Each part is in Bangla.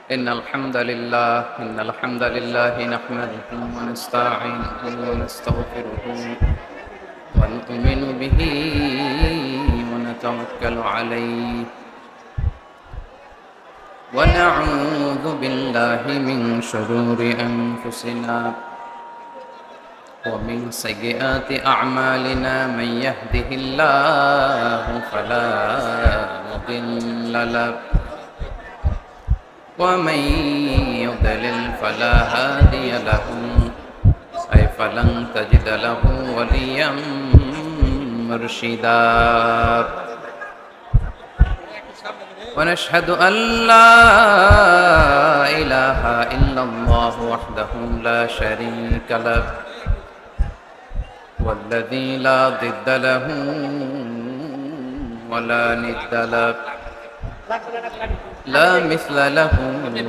إن الحمد لله نحمده ونستعينه ونستغفره ونؤمن به ونتوكل عليه ونعوذ بالله من شرور أنفسنا ومن سيئات أعمالنا من يهده الله فلا مضل له ومن يضلل فلا هادي له فلن تجد له وليا مرشدا ونشهد أن لا إله إلا الله وحده لا شريك له والذي لا ضد له ولا ند له لا مثل له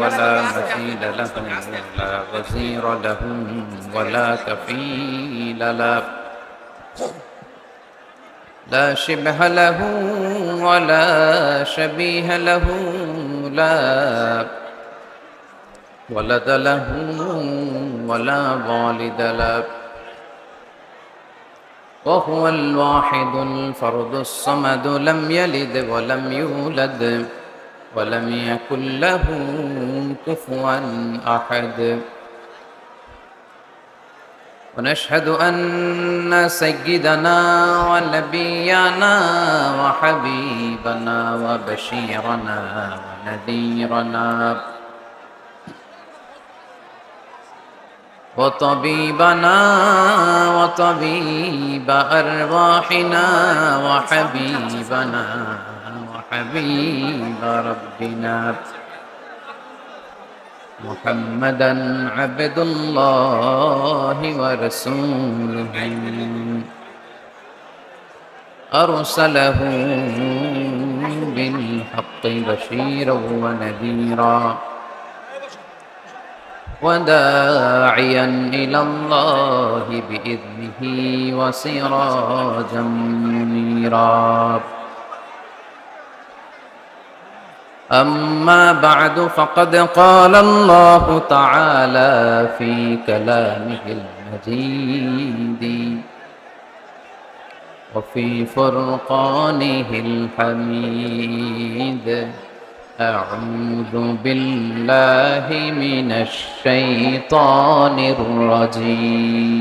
ولا مثيل له ولا وزير له ولا كفيل له لا شبه له ولا شبيه له لا ولد له ولا والد له وهو الواحد الفرد الصمد لم يلد ولم يولد ولم يكن له كفوا أحد ونشهد أن سيدنا ونبينا وحبيبنا وبشيرنا ونذيرنا وطبيبنا وطبيب أرواحنا وحبيبنا وحبيب ربنا محمدا عبد الله ورسوله أرسله بالحق بشيرا ونذيرا وداعيا إلى الله بإذنه وسراجا منيرا أما بعد فقد قال الله تعالى في كلامه المجيد وفي فرقانه الحميد أعوذ بالله من الشيطان الرجيم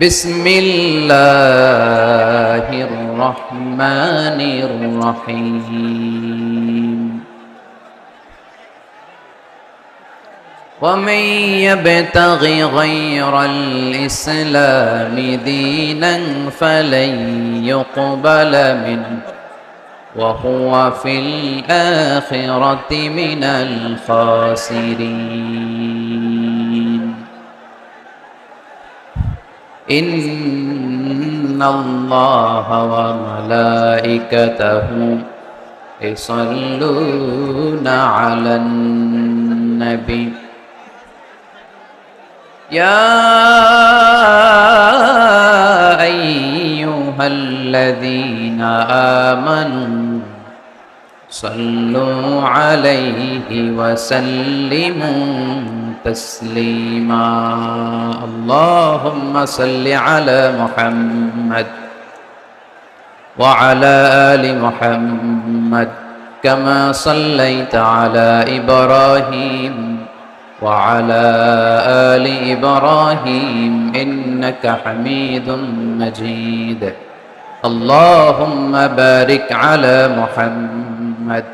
بسم الله الرحمن الرحيم ومن يبتغ غير الإسلام دينا فلن يقبل منه وهو في الآخرة من الخاسرين إن الله وملائكته يصلون على النبي يا أيها الذين آمنوا صلوا عليه وسلموا تسليما اللهم صل على محمد وعلى آل محمد كما صليت على إبراهيم وعلى آل إبراهيم إنك حميد مجيد اللهم بارك على محمد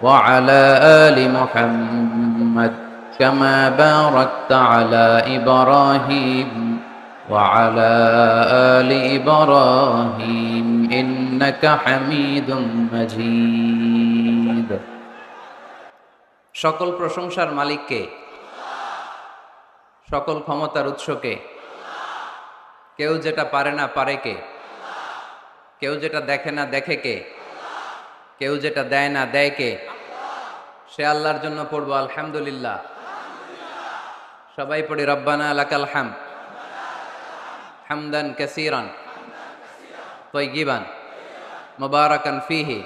وعلى آل محمد كما باركت على إبراهيم وعلى آل إبراهيم إنك حميد مجيد সকল প্রশংসার মালিক কে? সকল ক্ষমতার উৎস কে? কেউ যেটা পারে না পারে কে? কেউ যেটা দেখে না দেখে কে? কেউ যেটা দেয় না দেয় কে? সে আল্লাহর জন্য পড়বো আলহামদুলিল্লাহ। সবাই পড়ি রব্বানা লাকাল হামদ হামদান কাসীরান তাইয়িবান মুবারাকান ফীহি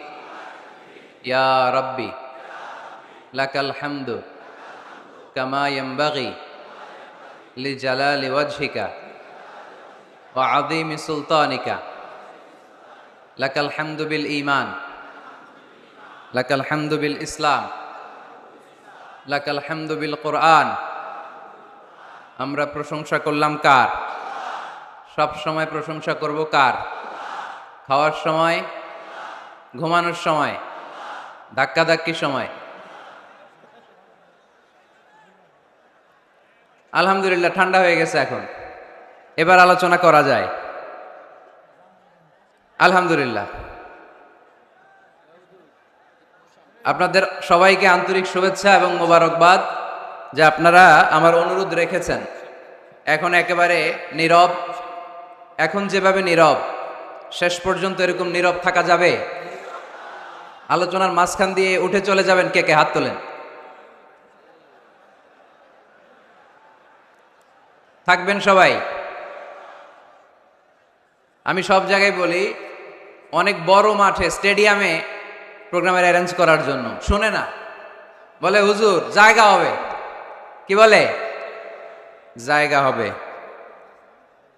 ইয়া রাব্বি লাকাল হামদু কামা ইয়ানবাগি লিজালালি ওয়াজহিকা ওয়া আযীমি সুলতানিকা লাকাল হামদু বিল ঈমান লাকাল হামদু বিল ইসলাম লাকাল হামদু বিল কুরআন। আমরা প্রশংসা করলাম কার? সব সময় প্রশংসা করব কার? খাওয়ার সময়, ঘুমানোর সময়, ধাক্কাধাক্কির সময়। আলহামদুলিল্লাহ ঠান্ডা হয়ে গেছে এখন, এবার আলোচনা করা যায়। আলহামদুলিল্লাহ, আপনাদের সবাইকে আন্তরিক শুভেচ্ছা এবং মোবারকবাদ যে আপনারা আমার অনুরোধ রেখেছেন। এখন একেবারে নীরব, এখন যেভাবে নীরব শেষ পর্যন্ত এরকম নীরব থাকা যাবে? আলোচনার মাঝখান দিয়ে উঠে চলে যাবেন কে কে? হাত তোলেন। থাকবেন সবাই? আমি সব জায়গায় বলি, অনেক বড় মাঠে স্টেডিয়ামে প্রোগ্রামের অ্যারেঞ্জ করার জন্য শুনে না, বলে হুজুর জায়গা হবে। কি বলে? জায়গা হবে।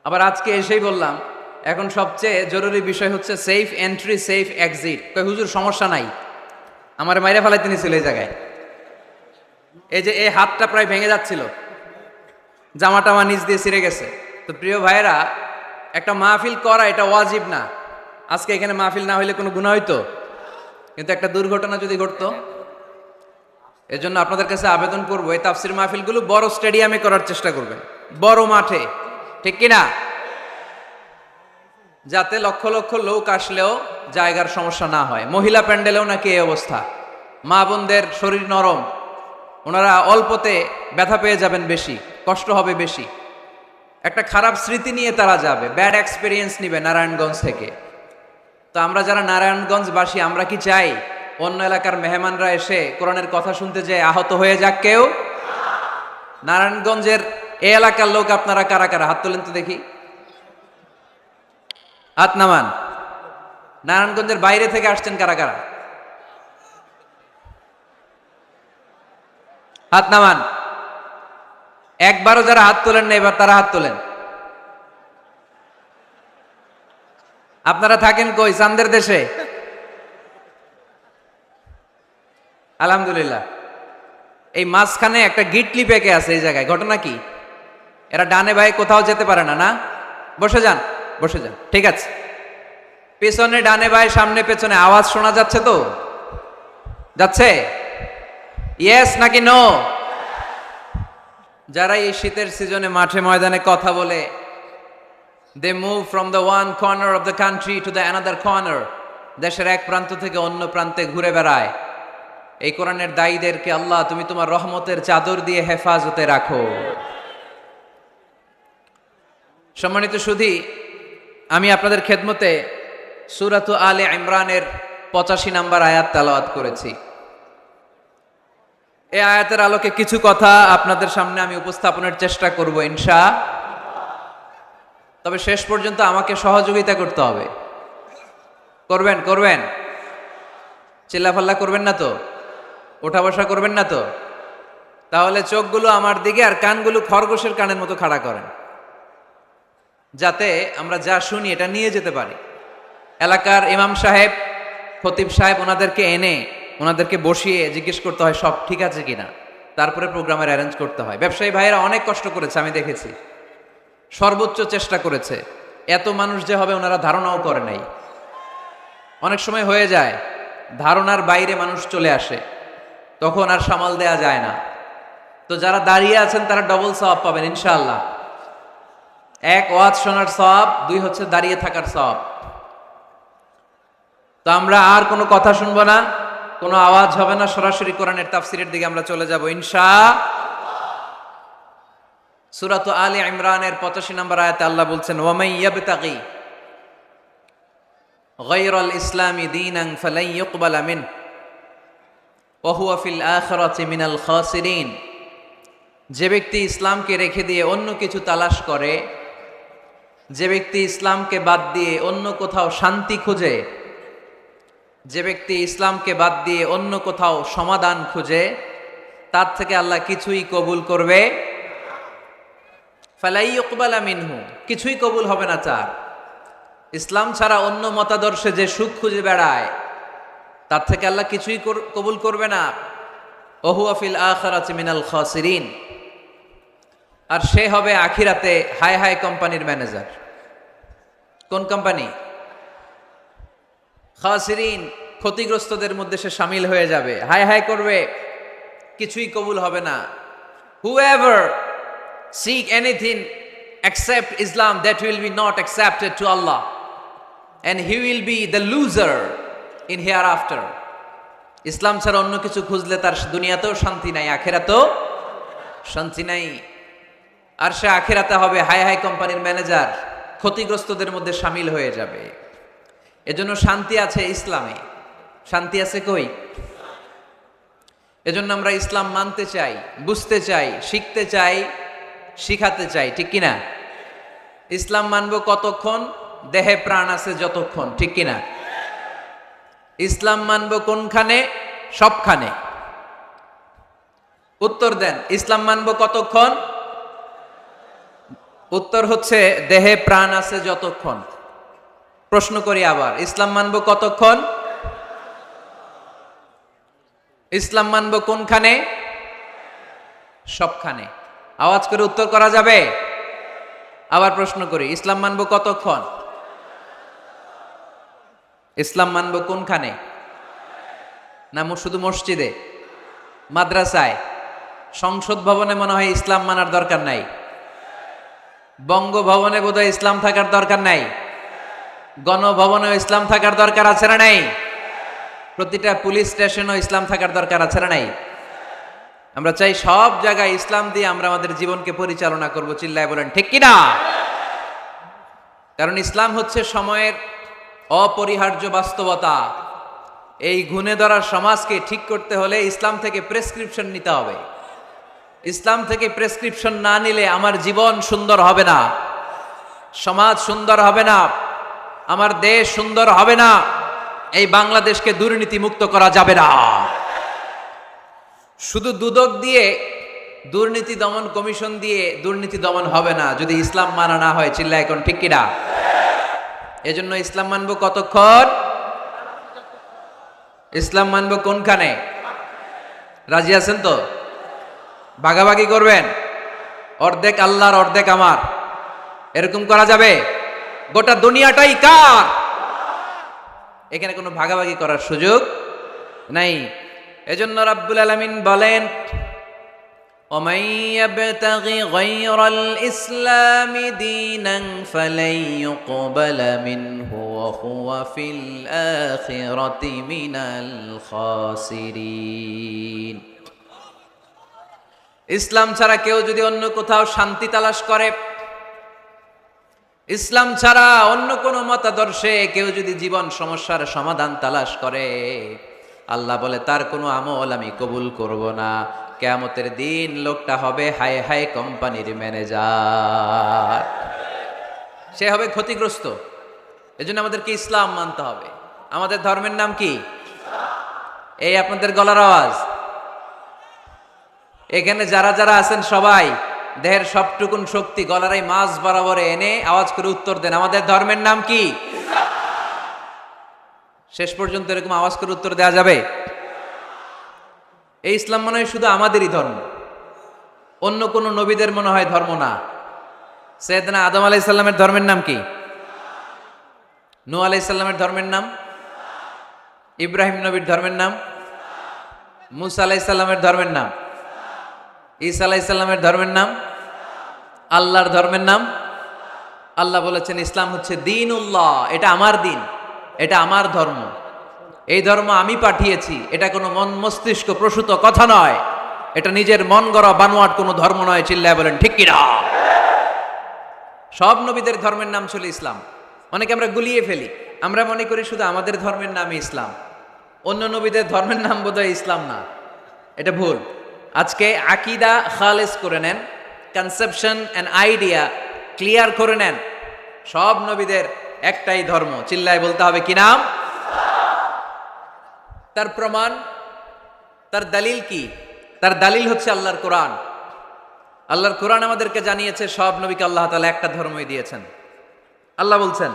আবার আজকে এসেই বললাম এখন সবচেয়ে জরুরি বিষয় হচ্ছে সেফ এন্ট্রি সেফ এক্সিট। কই হুজুর সমস্যা নাই, আমার মাইরে ফেলাইতে নিছিল এই জায়গায়। এই যে এই হাতটা প্রায় ভেঙে যাচ্ছিল, জামাটা আমার নিচ দিয়ে ছিঁড়ে গেছে। তো প্রিয় ভাইয়েরা, একটা মাহফিল করা এটা ওয়াজিব না। আজকে এখানে মাহফিল না হইলে কোনো গুনাহ হইতো, কিন্তু একটা দুর্ঘটনা যদি ঘটতো। এজন্য আপনাদের কাছে আবেদন করবো, এই তাফসির মাহফিলগুলো বড় স্টেডিয়ামে করার চেষ্টা করবেন, বড় মাঠে, ঠিক কিনা? যাতে লক্ষ লক্ষ লোক আসলেও জায়গার সমস্যা না হয়। মহিলা প্যান্ডেলেও নাকি এই অবস্থা, মা বোনদের শরীর নরম, ওনারা অল্পতে ব্যথা পেয়ে যাবেন বেশি, কষ্ট হবে বেশি। একটা খারাপ স্মৃতি নিয়ে তারা যাবে, ব্যাড এক্সপিরিয়েন্স নিবে নারায়ণগঞ্জ থেকে। তো আমরা যারা নারায়ণগঞ্জবাসী, আমরা কি চাই অন্য এলাকার মেহমানরা এসে কোরআনের কথা শুনতে যেয়ে আহত হয়ে যাক কেউ? নারায়ণগঞ্জের এই এলাকার লোক আপনারা কারা কারা? হাত তোলেন তো দেখি, হাত নামান। নারায়ণগঞ্জের বাইরে থেকে আসছেন কারা কারা? হাত নামান। একবারও যারা হাত তোলেন না এবার তারা হাত তোলেন। আপনারা থাকেন কই? চান্দের দেশে? আলহামদুলিল্লাহ। এই মাঝখানে একটা গিটলি পেকে আছে এই জায়গায়, ঘটনা কি? এরা ডানে বায়ে কোথাও যেতে পারে না, না? বসে যান, বসে যান, ঠিক আছে। পেছনে ডানে বায়ে সামনে পেছনে আওয়াজ শোনা যাচ্ছে তো? যাচ্ছে? ইয়েস নাকি নো? যারা এই শীতের সিজনে মাঠে ময়দানে কথা বলে, they move from the one corner of the country to the another corner, দেশের এক প্রান্ত থেকে অন্য প্রান্তে ঘুরে বেড়ায়, এই কোরআনের দায়ীদেরকে আল্লাহ তুমি তোমার রহমতের চাদর দিয়ে হেফাজতে রাখো। সম্মানিত সুধী, আমি আপনাদের খেদমতে সূরাত আলে ইমরানের 85 নম্বর আয়াত তেলাওয়াত করেছি। এই আয়াতের আলোকে কিছু কথা আপনাদের সামনে আমি উপস্থাপনের চেষ্টা করব ইনশাআল্লাহ। তবে শেষ পর্যন্ত আমাকে সহযোগিতা করতে হবে। করবেন? করবেন? চিল্লাফাল্লা করবেন না তো? ওঠা বসা করবেন না তো? তাহলে চোখগুলো আমার দিকে আর কানগুলো খরগোশের কানের মতো খাড়া করেন, যাতে আমরা যা শুনি এটা নিয়ে যেতে পারি। এলাকার ইমাম সাহেব, খতিব সাহেব, ওনাদেরকে এনে ওনাদেরকে বসিয়ে জিজ্ঞেস করতে হয় সব ঠিক আছে কিনা, তারপরে প্রোগ্রামের অ্যারেঞ্জ করতে হয়। ব্যবসায়ী ভাইয়েরা অনেক কষ্ট করেছে, আমি দেখেছি, সর্বোচ্চ চেষ্টা করেছে। এত মানুষ যে হবে ওনারা ধারণাও করে নাই। অনেক সময় হয়ে যায় ধারণার বাইরে মানুষ চলে আসে, তখন আর সামাল দেয়া যায় না। তো যারা দাঁড়িয়ে আছেন তারা ডবল সওয়াব পাবেন ইনশাআল্লাহ। এক, ওয়াজ শোনার সওয়াব, দুই হচ্ছে দাঁড়িয়ে থাকার সওয়াব। তো আমরা আর কোনো কথা শুনবো না, কোনো আওয়াজ হবে না, সরাসরি কোরআনের তাফসিরের দিকে আমরা চলে যাব ইনশাআল্লাহ। সূরাত আলে ইমরানের 85 নম্বর আয়াতে আল্লাহ বলছেন, ওয়ামাই ইয়াবতাগি গায়রাল ইসলামি দীনান ফালান ইউকবালা মিনহু ওয়া হুয়া ফিল আখিরাতি মিনাল খাসিরিন। যে ব্যক্তি ইসলামকে রেখে দিয়ে অন্য কিছু তালাশ করে, যে ব্যক্তি ইসলামকে বাদ দিয়ে অন্য কোথাও শান্তি খুঁজে, যে ব্যক্তি ইসলামকে বাদ দিয়ে অন্য কোথাও সমাধান খুঁজে, তার থেকে আল্লাহ কিছুই কবুল করবে ফালাই ইউকবালা মিনহু, কিছুই কবুল হবে না। চার, ইসলাম ছাড়া অন্য মতাদর্শে যে সুখ খুঁজে বেড়ায়, তার থেকে আল্লাহ কিছুই কবুল করবে না। ওহুয়া ফিল আখিরাতি মিনাল খাসিরিন, আর সে হবে আখিরাতে হাই হাই কোম্পানির ম্যানেজার। কোন কোম্পানি? খাসিরিন, ক্ষতিগ্রস্তদের মধ্যে সে শামিল হয়ে যাবে, হাই হাই করবে, কিছুই কবুল হবে না। Whoever seek anything except Islam, that will be not accepted to Allah, and he will be the loser in hereafter. ইসলাম ছাড়া অন্য কিছু খুঁজলে তার দুনিয়াতেও শান্তি নাই, আখিরাতেও শান্তি নাই। আর সে আখিরাতে হবে হাই হাই কোম্পানির ম্যানেজার, ক্ষতিগ্রস্তদের মধ্যে শামিল হয়ে যাবে। এজন্য শান্তি আছে ইসলামে। শান্তি আছে কই? এজন্য আমরা ইসলাম মানতে চাই, বুঝতে চাই, শিখতে চাই, শিখাতে চাই, ঠিক কিনা? ইসলাম মানবো কতক্ষণ? দেহে প্রাণ আছে যতক্ষণ, ঠিক কিনা? ইসলাম মানবো কোনখানে? সবখানে। উত্তর দেন, ইসলাম মানবো কতক্ষণ? উত্তর হচ্ছে দেহে প্রাণ আছে যতক্ষণ। প্রশ্ন করি আবার, ইসলাম মানবো কতক্ষণ? ইসলাম মানবো কোনখানে? সবখানে। আওয়াজ করে উত্তর করা যাবে? আবার প্রশ্ন করি, ইসলাম মানবো কতক্ষণ? ইসলাম মানবো কোনখানে? না শুধু মসজিদে, মাদ্রাসায়, সংসদ ভবনে মনে হয় ইসলাম মানার দরকার নাই, বঙ্গভবনে বোধহয় ইসলাম থাকার দরকার নাই, গণভবনেও ইসলাম থাকার দরকার আছে না নাই? প্রতিটা পুলিশ স্টেশনেও ইসলাম থাকার দরকার আছে না নাই? আমরা চাই সব জায়গায় ইসলাম দিয়ে আমরা আমাদের জীবনকে পরিচালনা করব। চিল্লায় বলেন ঠিক কিনা? কারণ ইসলাম হচ্ছে সময়ের অপরিহার্য বাস্তবতা। এই ঘুণে ধরা সমাজকে ঠিক করতে হলে ইসলাম থেকে প্রেসক্রিপশন নিতে হবে। ইসলাম থেকে প্রেসক্রিপশন না নিলে আমার জীবন সুন্দর হবে না, সমাজ সুন্দর হবে না, আমার দেশ সুন্দর হবে না, এই বাংলাদেশকে দুর্নীতি মুক্ত করা যাবে না। শুধু দুদক দিয়ে, দুর্নীতি দমন কমিশন দিয়ে দুর্নীতি দমন হবে না যদি ইসলাম মানা না হয়। চিল্লায় এখন ঠিক কিনা? এজন্য ইসলাম মানবো কতক্ষণ? ইসলাম মানবো কোনখানে? রাজি আছেন তো? ভাগাভাগি করবেন, অর্ধেক আল্লাহর অর্ধেক আমার, এরকম করা যাবে? গোটা দুনিয়াটাই কার? এখানে কোনো ভাগাভাগি করার সুযোগ নাই। এজন্য রাব্বুল আলামিন বলেন, وَمَن يَبْتَغِ غَيْرَ الْإِسْلَامِ دِينًا فَلَن يُقْبَلَ مِنْهُ وَهُوَ فِي الْآخِرَةِ مِنَ الْخَاسِرِينَ। ইসলাম ছাড়া কেউ যদি অন্য কোথাও শান্তি তালাশ করে, ইসলাম ছাড়া অন্য কোনো মতাদর্শে কেউ যদি জীবন সমস্যার সমাধান তালাশ করে, আল্লাহ বলে তার কোনো আমল আমি কবুল করব না। কিয়ামতের দিন লোকটা হবে হাই হাই কোম্পানির ম্যানেজার, সে হবে ক্ষতিগ্রস্ত। এজন্য আমাদেরকে ইসলাম মানতে হবে। আমাদের ধর্মের নাম কি? এই আপনাদের গলার আওয়াজ, এখানে যারা যারা আছেন সবাই দেহের সবটুকুন শক্তি গলার এই মাঝ বরাবর এনে আওয়াজ করে উত্তর দেন, আমাদের ধর্মের নাম কি? শেষ পর্যন্ত এরকম আওয়াজ করে উত্তর দেওয়া যাবে? এই ইসলাম মনে হয় শুধু আমাদেরই ধর্ম, অন্য কোন নবীদের মনে হয় ধর্ম না। সৈয়দনা আদম আলাইহিস সালামের ধর্মের নাম কি? নূহ আলাইহিস সালামের ধর্মের নাম? ইব্রাহিম নবীর ধর্মের নাম? মুসা আলাইহিস সালামের ধর্মের নাম? ঈসা আলাইহিস সালামের ধর্মের নাম? আল্লাহর ধর্মের নাম? আল্লাহ বলেছেন ইসলাম হচ্ছে দীনুল্লাহ, এটা আমার দিন, এটা আমার ধর্ম, এই ধর্ম আমি পাঠিয়েছি। এটা কোনো মন মস্তিষ্ক প্রসূত কথা নয়, এটা নিজের মন গড়া বানোয়াট কোনো ধর্ম নয়। চিল্লায় বলেন ঠিক কিনা? সব নবীদের ধর্মের নাম ছিল ইসলাম। অনেকে আমরা গুলিয়ে ফেলি, আমরা মনে করি শুধু আমাদের ধর্মের নামই ইসলাম, অন্য নবীদের ধর্মের নাম বোধহয় ইসলাম না। এটা ভুল। আজকে আকীদা খালেস করে নেন, কনসেপশন এন্ড আইডিয়া ক্লিয়ার করে নেন। সব নবীদের একটাই ধর্ম, চিল্লায় বলতে হবে কি নাম? তার প্রমাণ, তার দলিল কি? তার দলিল হচ্ছে আল্লাহর কোরআন। আল্লাহর কোরআন আমাদেরকে জানিয়েছে সব নবীকে আল্লাহ তাআলা একটা ধর্মই দিয়েছেন। আল্লাহ বলছেন,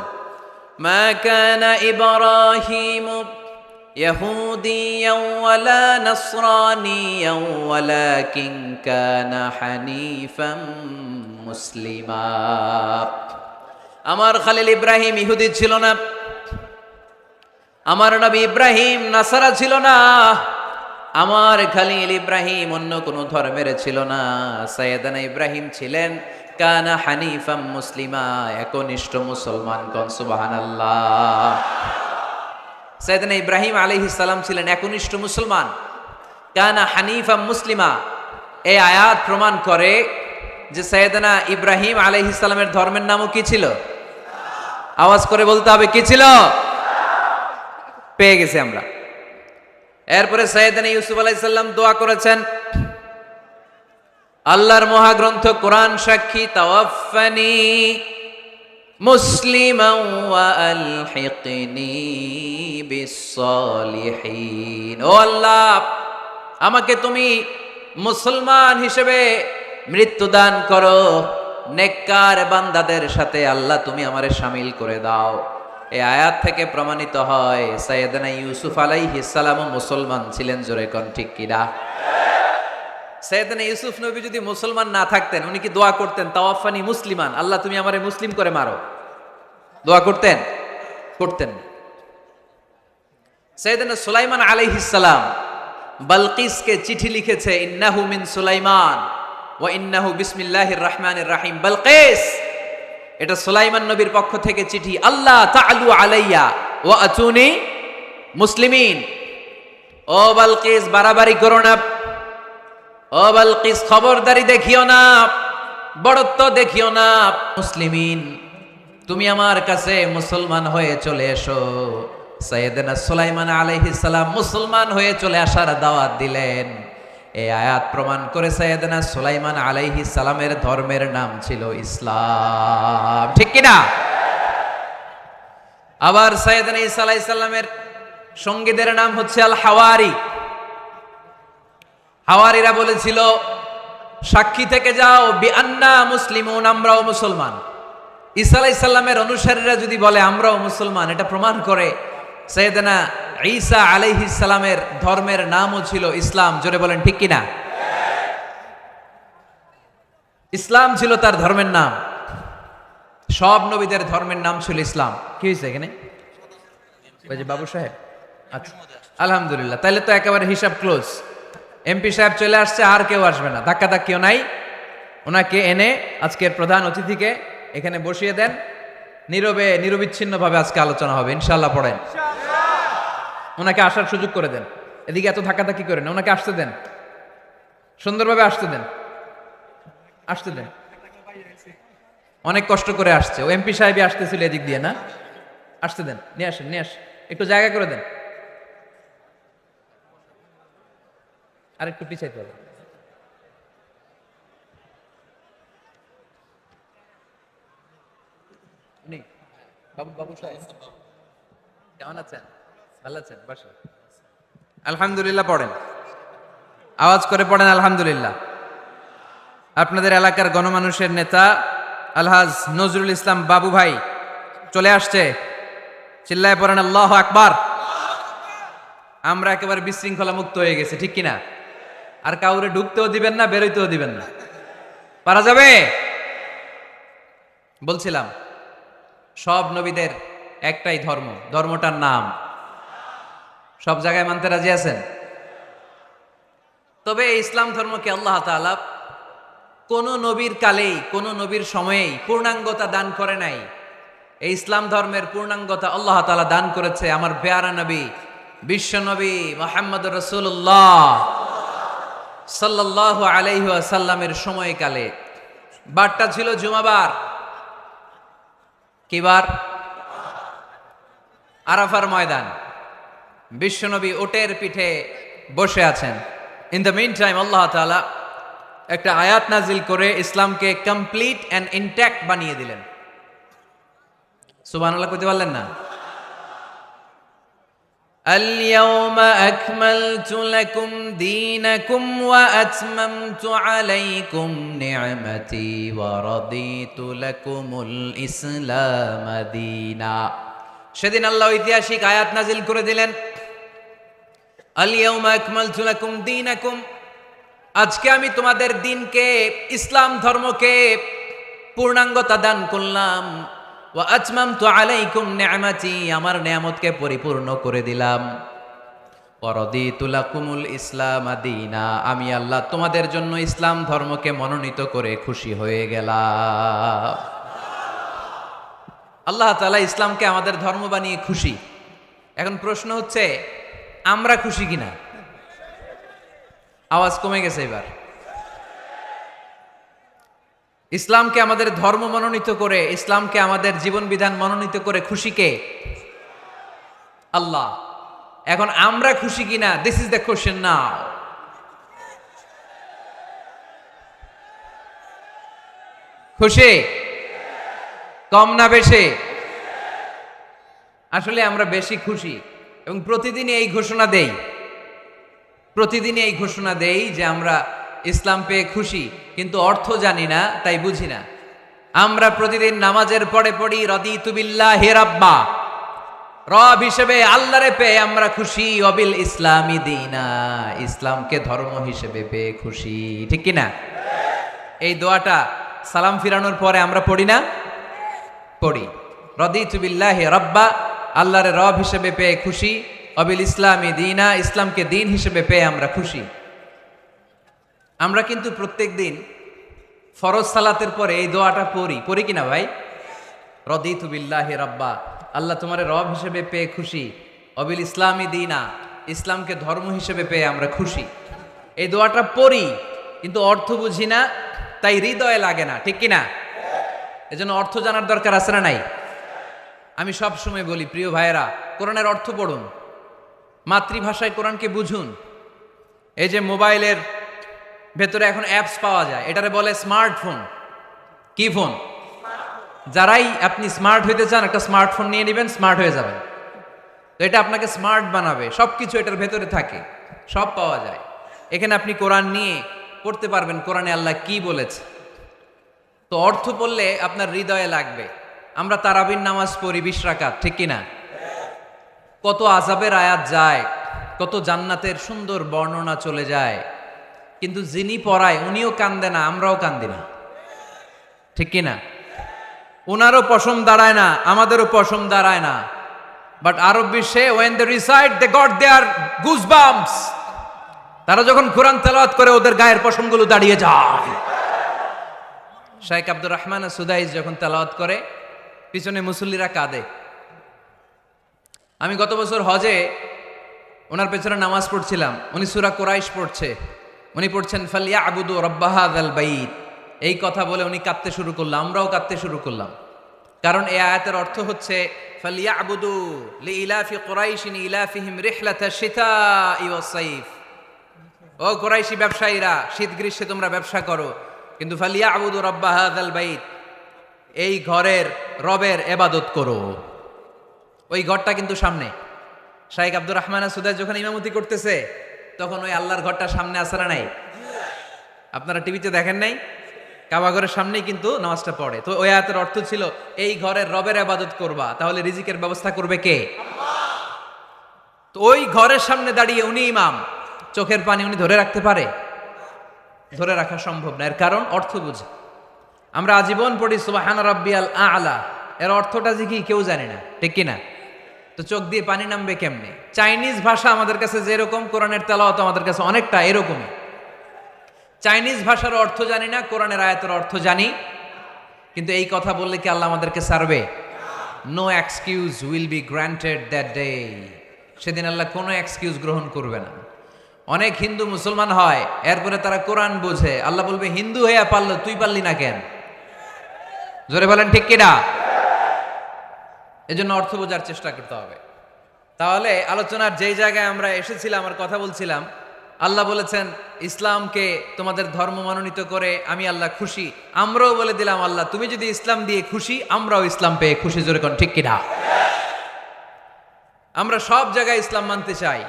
মা কানা ইব্রাহিমু ইয়াহুদিয়ান ওয়ালা নাসরানিয়ান ওয়ালাকিন কানা হানিফাম মুসলিমা। আমার খলিল ইব্রাহিম ইহুদি ছিল না, আমার নবী ইব্রাহিম নাসারা ছিল না, আমার খলিল ইব্রাহিম অন্য কোনো ধর্মের ছিল না। সাইয়েদানা ইব্রাহিম ছিলেন কানা হানিফাম মুসলিমা, একনিষ্ঠ মুসলমান। কোন সুবহানাল্লাহ। সাইয়েদানা ইব্রাহিম আলাইহিস সালাম ছিলেন একনিষ্ঠ মুসলমান। কানা হানিফাম মুসলিমা, এই আয়াত প্রমাণ করে যে সাইয়েদানা ইব্রাহিম আলাইহিস সালামের ধর্মের নামও কি ছিল? আওয়াজ করে বলতে হবে, কি ছিল? পেয়ে গেছি আমরা। এরপরে সাইয়েদানা ইউসুফ আলাইহিস সালাম দোয়া করেছেন, আল্লাহর মহাগ্রন্থ কোরআন সাক্ষী, তাওয়াফফানি মুসলিমান ওয়া আলহিকনি বিস-সালিহিন। ও আল্লাহ, আমাকে তুমি মুসলমান হিসেবে মৃত্যুদান করো, নেককার বান্দাদের সাথে আল্লাহ তুমি আমারে শামিল করে দাও। এই আয়াত থেকে প্রমাণিত হয় সাইয়েদনা ইউসুফ আলাইহিস সালামও মুসলমান ছিলেন। জোরে কোন ঠিক কিনা? সাইয়েদনা ইউসুফ নবী যদি মুসলমান না থাকতেন, উনি কি দোয়া করতেন তাওয়াফানি মুসলিমান, আল্লাহ তুমি আমারে মুসলিম করে মারো? দোয়া করতেন? করতেন। সাইয়েদনা সুলাইমান আলাইহিস সালাম বালকিসকে চিঠি লিখেছে, ইন্নাহু মিন সুলাইমান ওয়া ইন্নাহু বিসমিল্লাহির রহমানির রহিম। বালকিস, এটা সুলাইমান নবীর পক্ষ থেকে চিঠি। আল্লাহ তাআলু আলাইয়া ওয়া আতুনি মুসলিমিন। ও বালকিস, বাড়াবাড়ি করো না। ও বালকিস, খবরদারি দেখিও না, বড়ত্ব দেখিও না। মুসলিমিন, তুমি আমার কাছে মুসলমান হয়ে চলে এসো। সাইয়েদনা সুলাইমান আলাইহিস সালাম মুসলমান হয়ে চলে আসার দাওয়াত দিলেন। এই আয়াত প্রমাণ করে সাইয়েদনা সুলাইমান আলাইহিস সালামের ধর্মের নাম ছিল ইসলাম। ঠিক কিনা? আবার সাইয়েদনা ঈসা আলাইহিস সালামের সঙ্গীদের নাম হচ্ছে আল হাওয়ারি। হাওয়ারিরা বলেছিল, সাক্ষী থেকে যাও বিআন্না মুসলিমুন, আমরাও মুসলমান। ঈসা আলাইহিস সালামের অনুসারীরা যদি বলে আমরাও মুসলমান, এটা প্রমাণ করে সাইয়েদনা ঈসা আলাইহিস সালামের ধর্মের নামও ছিল ইসলাম। জোরে বলেন ঠিক কিনা? ইসলাম ছিল তার ধর্মের নাম। সব নবীদের ধর্মের নাম ছিল ইসলাম। কি হয়েছে এখানে? ওই যে বাবু সাহেব, আচ্ছা আলহামদুলিল্লাহ, তাহলে তো একেবারে হিসাব ক্লোজ। এমপি সাহেব চলে আসছে, আর কেউ আসবে না, ধাক্কা ধাক্কিও নাই। ওনাকে এনে আজকের প্রধান অতিথিকে এখানে বসিয়ে দেন। নীরবে নিরবিচ্ছিন্নভাবে আজকে আলোচনা হবে ইনশাআল্লাহ। পড়েন, ওনাকে আসার সুযোগ করে দেন। এদিকে এত ধাক্কাধাক্কি করেন, ওনাকে আসতে দেন, সুন্দরভাবে আসতে দেন, আসতে দেন। অনেক কষ্ট করে আসছে, ও এমপি সাহেবই আসতেছিল এদিক দিয়ে না, আসতে দেন, নিয়ে আসেন, নিয়ে আসেন, একটু জায়গা করে দেন। আর একটু পিছাইতে হবে। বাবু, বাবু সাহেব কেমন আছেন? ভালো আছেন? বসেন। আলহামদুলিল্লাহ পড়েন, আওয়াজ করে পড়েন আলহামদুলিল্লাহ। আপনাদের এলাকার গণমানুষের নেতা আলহাজ নজরুল ইসলাম বাবু ভাই চলে আসছে। চিল্লায় পড়েন আল্লাহু আকবার। আমরা একেবারে বিশৃঙ্খলা মুক্ত হয়ে গেছে, ঠিক কিনা? আর কাউরে ঢুকতেও দিবেন না, বেরোইতেও দিবেন না। পারা যাবে? বলছিলাম সব নবীদের একটাই ধর্ম, ধর্মটার নাম সব জায়গায় মানতে রাজি আছেন? তবে এই ইসলাম ধর্মকে আল্লাহ তাআলা কোন নবীর কালেই, কোন নবীর সময়েই পূর্ণাঙ্গতা দান করে নাই। এই ইসলাম ধর্মের পূর্ণাঙ্গতা আল্লাহ তাআলা দান করেছে আমার পেয়ারা নবী, বিশ্ব নবী মুহাম্মদুর রাসূলুল্লাহ সাল্লাল্লাহু আলাইহি ওয়াসাল্লামের সময়কালে। বারটা ছিল জুমাবার। কি বার? আরাফার ময়দান। বিশ্বনবী ওটের পিঠে বসে আছেন। ইন দ্য মিন টাইম আল্লাহ তাআলা একটা আয়াত নাজিল করে ইসলামকে কমপ্লিট অ্যান্ড ইনট্যাক্ট বানিয়ে দিলেন। সুবহানাল্লাহ কইতে পারলেন না? اليوم أكملت لكم دينكم وأتممت عليكم نعمتي ورضيت لكم الإسلام دينا সেদিন আল্লাহ ঐতিহাসিক আয়াত নাজিল করে দিলেন আল-ইয়াওমা আকমালতু লাকুম দীনাকুম আজকে আমি তোমাদের দ্বীনকে ইসলাম ধর্মকে পূর্ণাঙ্গতা দান করলাম ওয়া আতমামতু আলাইকুম নি'মাতি আমার নিয়ামতকে পরিপূর্ণ করে দিলাম ওয়া রাদিতু লাকুমুল ইসলাম দীনা আমি আল্লাহ তোমাদের জন্য ইসলাম ধর্মকে মনোনীত করে খুশি হয়ে গেলাম আল্লাহ তাআলা ইসলামকে আমাদের ধর্ম বানিয়ে খুশি এখন প্রশ্ন হচ্ছে আমরা খুশি কিনা আওয়াজ কমে গেছে এবার ইসলামকে আমাদের ধর্ম মনোনীত করে ইসলামকে আমাদের জীবন বিধান মনোনীত করে খুশি কে আল্লাহ এখন আমরা খুশি কিনা দিস ইজ দ্য কোশ্চেন নাও খুশি কম না বেশি আসলে আমরা বেশি খুশি এবং প্রতিদিন এই ঘোষণা দেই যে আমরা ইসলাম পেয়ে খুশি কিন্তু অর্থ জানি না তাই বুঝি না আমরা প্রতিদিন নামাজের পরে পড়ি রাদিতু বিল্লাহি রাব্বা রব হিসেবে আল্লাহরে পেয়ে আমরা খুশি ওয়াবিল ইসলামি দীনা ইসলামকে ধর্ম হিসেবে পেয়ে খুশি ঠিক কি না এই দোয়াটা সালাম ফিরানোর পরে আমরা পড়ি না পড়ি রাদিতু বিল্লাহি রাব্বা আল্লাহরে রব হিসেবে পেয়ে খুশি ওয়াবিল ইসলামি দীনা ইসলামকে দিন হিসেবে পেয়ে আমরা খুশি আমরা কিন্তু প্রত্যেক দিন ফরজ সালাতের পরে এই দোয়াটা পড়ি কিনা ভাই রাদিতু বিল্লাহি রাব্বা আল্লাহ তোমারে রব হিসেবে পেয়ে খুশি ওয়াবিল ইসলামি দীনা ইসলামকে ধর্ম হিসেবে পেয়ে আমরা খুশি এই দোয়াটা পড়ি কিন্তু অর্থ বুঝি না তাই হৃদয়ে লাগে না ঠিক কিনা এজন্য অর্থ জানার দরকার আছে না নাই আমি সব সময় বলি প্রিয় ভাইয়েরা কোরআনের অর্থ পড়ুন মাতৃভাষায় কোরআনকে বুঝুন এই যে মোবাইলের ভেতরে এখন অ্যাপস পাওয়া যায় এটারে বলে স্মার্টফোন কি ফোন যারাই আপনি স্মার্ট হইতে চান একটা স্মার্টফোন নিয়ে নেবেন স্মার্ট হয়ে যাবেন তো এটা আপনাকে স্মার্ট বানাবে সবকিছু এটার ভেতরে থাকে সব পাওয়া যায় এখানে আপনি কোরআন নিয়ে পড়তে পারবেন কোরআনে আল্লাহ কি বলেছে তো অর্থ পড়লে আপনার হৃদয়ে লাগবে আমরা তারাবির নামাজ পড়ি 20 রাকাত ঠিক কিনা কত আযাবের আয়াত যায় কত জান্নাতের সুন্দর বর্ণনা চলে যায় কিন্তু যিনি পড়ায় উনিও কান্দে না আমরাও কান্দি না ঠিক কিনা ওনারও পশম দাঁড়ায় না আমাদেরও পশম দাঁড়ায় না বাট আরব বিশ্বে when they recite they got their goosebumps তারা যখন কোরআন তেলাওয়াত করে ওদের গায়ের পশমগুলো দাঁড়িয়ে যায় শাইখ আব্দুর রহমান সুদাইস যখন তেলাওয়াত করে পিছনে মুসল্লিরা কাঁদে আমি গত বছর হজে ওনার পেছনে নামাজ পড়ছিলাম উনি সূরা কুরাইশ পড়ছে উনি পড়ছেন ফালিয়াবুদু রাব্ব হাযাল বাইত এই কথা বলে উনি কাঁদতে শুরু করলাম আমরাও কাঁদতে শুরু করলাম কারণ এই আয়াতের অর্থ হচ্ছে ফালিয়াবুদু লিইলাফি কুরাইশিন ইলাফিহিম রিহলাতাশ শিতাই ওয়াস সাইফ ও কুরাইশি ব্যবসায়ীরা শীত গ্রীষ্মে তোমরা ব্যবসা করো কিন্তু ফালিয়াবুদু রাব্ব হাযাল বাইত এই ঘরের রবের ইবাদত করো ওই ঘরটা কিন্তু সামনে শাইখ আব্দুর রহমান সুদাই যখন ইমামতি করতেছে তখন ওই আল্লাহর ঘরটা সামনে আছে না নাই আপনারা টিভিতে দেখেন নাই কাবা ঘরের সামনেই কিন্তু নামাজটা পড়ে তো ওই আয়াতের অর্থ ছিল এই ঘরের রবের ইবাদত করবা তাহলে রিজিকের ব্যবস্থা করবে কে তো ওই ঘরের সামনে দাঁড়িয়ে উনি ইমাম চোখের পানি উনি ধরে রাখতে পারে ধরে রাখা সম্ভব না এর কারণ অর্থ বুঝে আমরা আজীবন পড়ি সুবহান রাব্বিয়াল আ'লা এর অর্থটা কি কেউ জানে না ঠিক কি না তো চোখ দিয়ে পানি নামবে কেমনে চাইনিজ ভাষা আমাদের কাছে যেরকম কোরআনের তেলাওয়াত আমাদের কাছে অনেকটা এরকমই চাইনিজ ভাষার অর্থ জানি না কোরআনের আয়াতের অর্থ জানি কিন্তু এই কথা বললে কি আল্লাহ আমাদেরকে ছাড়বে no excuse will be granted that day সেদিন আল্লাহ কোনো এক্সকিউজ গ্রহণ করবে না অনেক হিন্দু মুসলমান হয় এরপরে তারা কোরআন বোঝে আল্লাহ বলবে হিন্দু হয়ে পারলো তুই পারলি না কেন জোরে বলেন ঠিক কিনা এজন্য অর্থ বোঝার চেষ্টা করতে হবে তাহলে আলোচনার যেই জায়গায় আমরা এসেছিলাম আর কথা বলছিলাম আল্লাহ বলেছেন ইসলামকে তোমাদের ধর্ম মনোনীত করে আমি আল্লাহ খুশি আমরাও বলে দিলাম আল্লাহ তুমি যদি ইসলাম দিয়ে খুশি আমরাও ইসলাম পেয়ে খুশি জোরে কোন ঠিক কিনা আমরা সব জায়গায় ইসলাম মানতে চাই,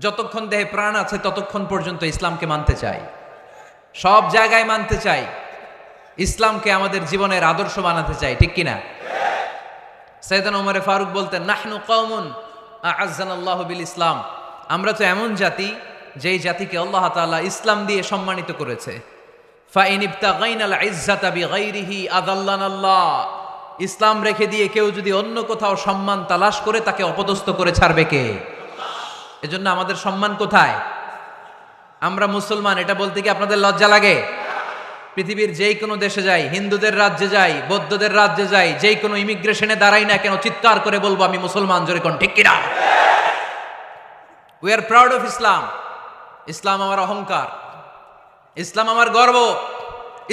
যতক্ষণ দেহে প্রাণ আছে ততক্ষণ পর্যন্ত ইসলামকে মানতে চাই, সব জায়গায় মানতে চাই, ইসলামকে আমাদের জীবনের আদর্শ বানাতে চাই, ঠিক কিনা? সাইয়েদনা ওমর ফারুক বলতেন, নাহনু কওমুন আ'আজ্জানাল্লাহু বিল ইসলাম, আমরা তো এমন জাতি যেই জাতিকে আল্লাহ তাআলা ইসলাম দিয়ে সম্মানিত করেছে। ফাইন ইবতাগাইনাল ইজ্জাতা বিগাইরিহি আযাল্লানাল্লাহ, ইসলাম রেখে দিয়ে কেউ যদি অন্য কোথাও সম্মান তালাশ করে তাকে অপদস্থ করে ছাড়বে কে? এজন্য আমাদের সম্মান কোথায়? আমরা মুসলমান এটা বলতে কি আপনাদের লজ্জা লাগে? পৃথিবীর যেই কোনো দেশে যাই, হিন্দুদের রাজ্যে যাই, বৌদ্ধদের রাজ্যে যাই, যেই কোনো ইমিগ্রেশনে দাঁড়াই না কেন, চিৎকার করে বলবো আমি মুসলমান, জোরে কোন ঠিক কিনা? We are proud of Islam. ইসলাম আমার অহংকার, ইসলাম আমার গর্ব,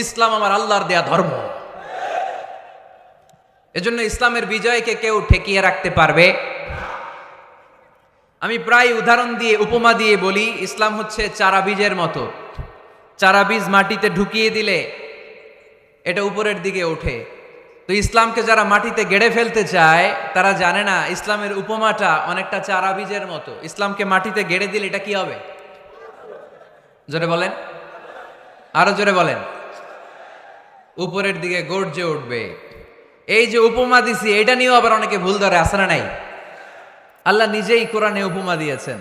ইসলাম আমার আল্লাহর দেয়া ধর্ম। এজন্য ইসলামের বিজয়কে কেউ ঠেকিয়ে রাখতে পারবে? আমি প্রায় উদাহরণ দিয়ে, উপমা দিয়ে বলি, ইসলাম হচ্ছে চারা বীজের মতো। চারা বীজ মাটিতে ঢুকিয়ে দিলে এটা উপরের দিকে ওঠে। তো ইসলামকে যারা মাটিতে গেড়ে ফেলতে চায় তারা জানে না ইসলামের উপমাটা অনেকটা চারা বীজের মতো। ইসলামকে মাটিতে গেড়ে দিলে এটা কি হবে? জোরে বলেন, আরো জোরে বলেন। উপরের দিকে গর্জে উঠবে। এই যে উপমা দিছি, এটা নিয়েও আবার অনেকে ভুল ধরে, আছে না নাই? আল্লাহ নিজেই কোরআনে উপমা দিয়েছেন,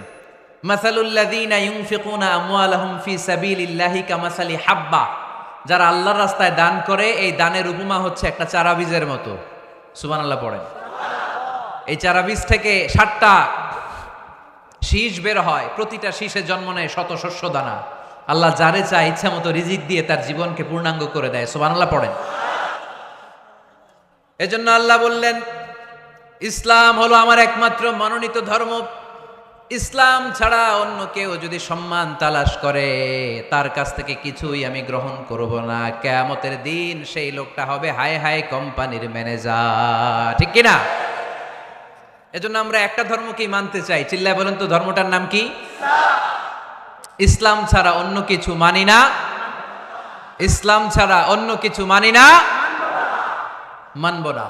মাসালুল্লাযীনা ইউনফিকুনা আমওয়ালাহুম ফি সাবিলিল্লাহি কামাসালি হাব্বা, যারা আল্লাহর রাস্তায় দান করে এই দানের উপমা হচ্ছে একটা চারা বীজের মতো। সুবহানাল্লাহ পড়েন। এই চারা বীজ থেকে 7টা শীষ বের হয়, প্রতিটা শীষে জন্ম নেয় শত শস্য দানা। আল্লাহ যারে চায় ইচ্ছা মতো রিজিক দিয়ে তার জীবনকে পূর্ণাঙ্গ করে দেয়। সুবহানাল্লাহ পড়েন। এজন্য আল্লাহ বললেন, ইসলাম হলো আমার একমাত্র মনোনীত ধর্ম। ইসলাম ছাড়া অন্য কেউ যদি সম্মান তালাশ করে তার কাছ থেকে কিছুই আমি গ্রহণ করব না। কিয়ামতের দিন সেই লোকটা হবে হায় হায় কোম্পানির ম্যানেজার, ঠিক কিনা? এজন্য আমরা একটা ধর্মকেই মানতে চাই। চিল্লায় বলেন তো, ধর্মটার নাম কি? ইসলাম ছাড়া অন্য কিছু মানি না। ইসলাম ছাড়া অন্য কিছু মানি না, মানব না।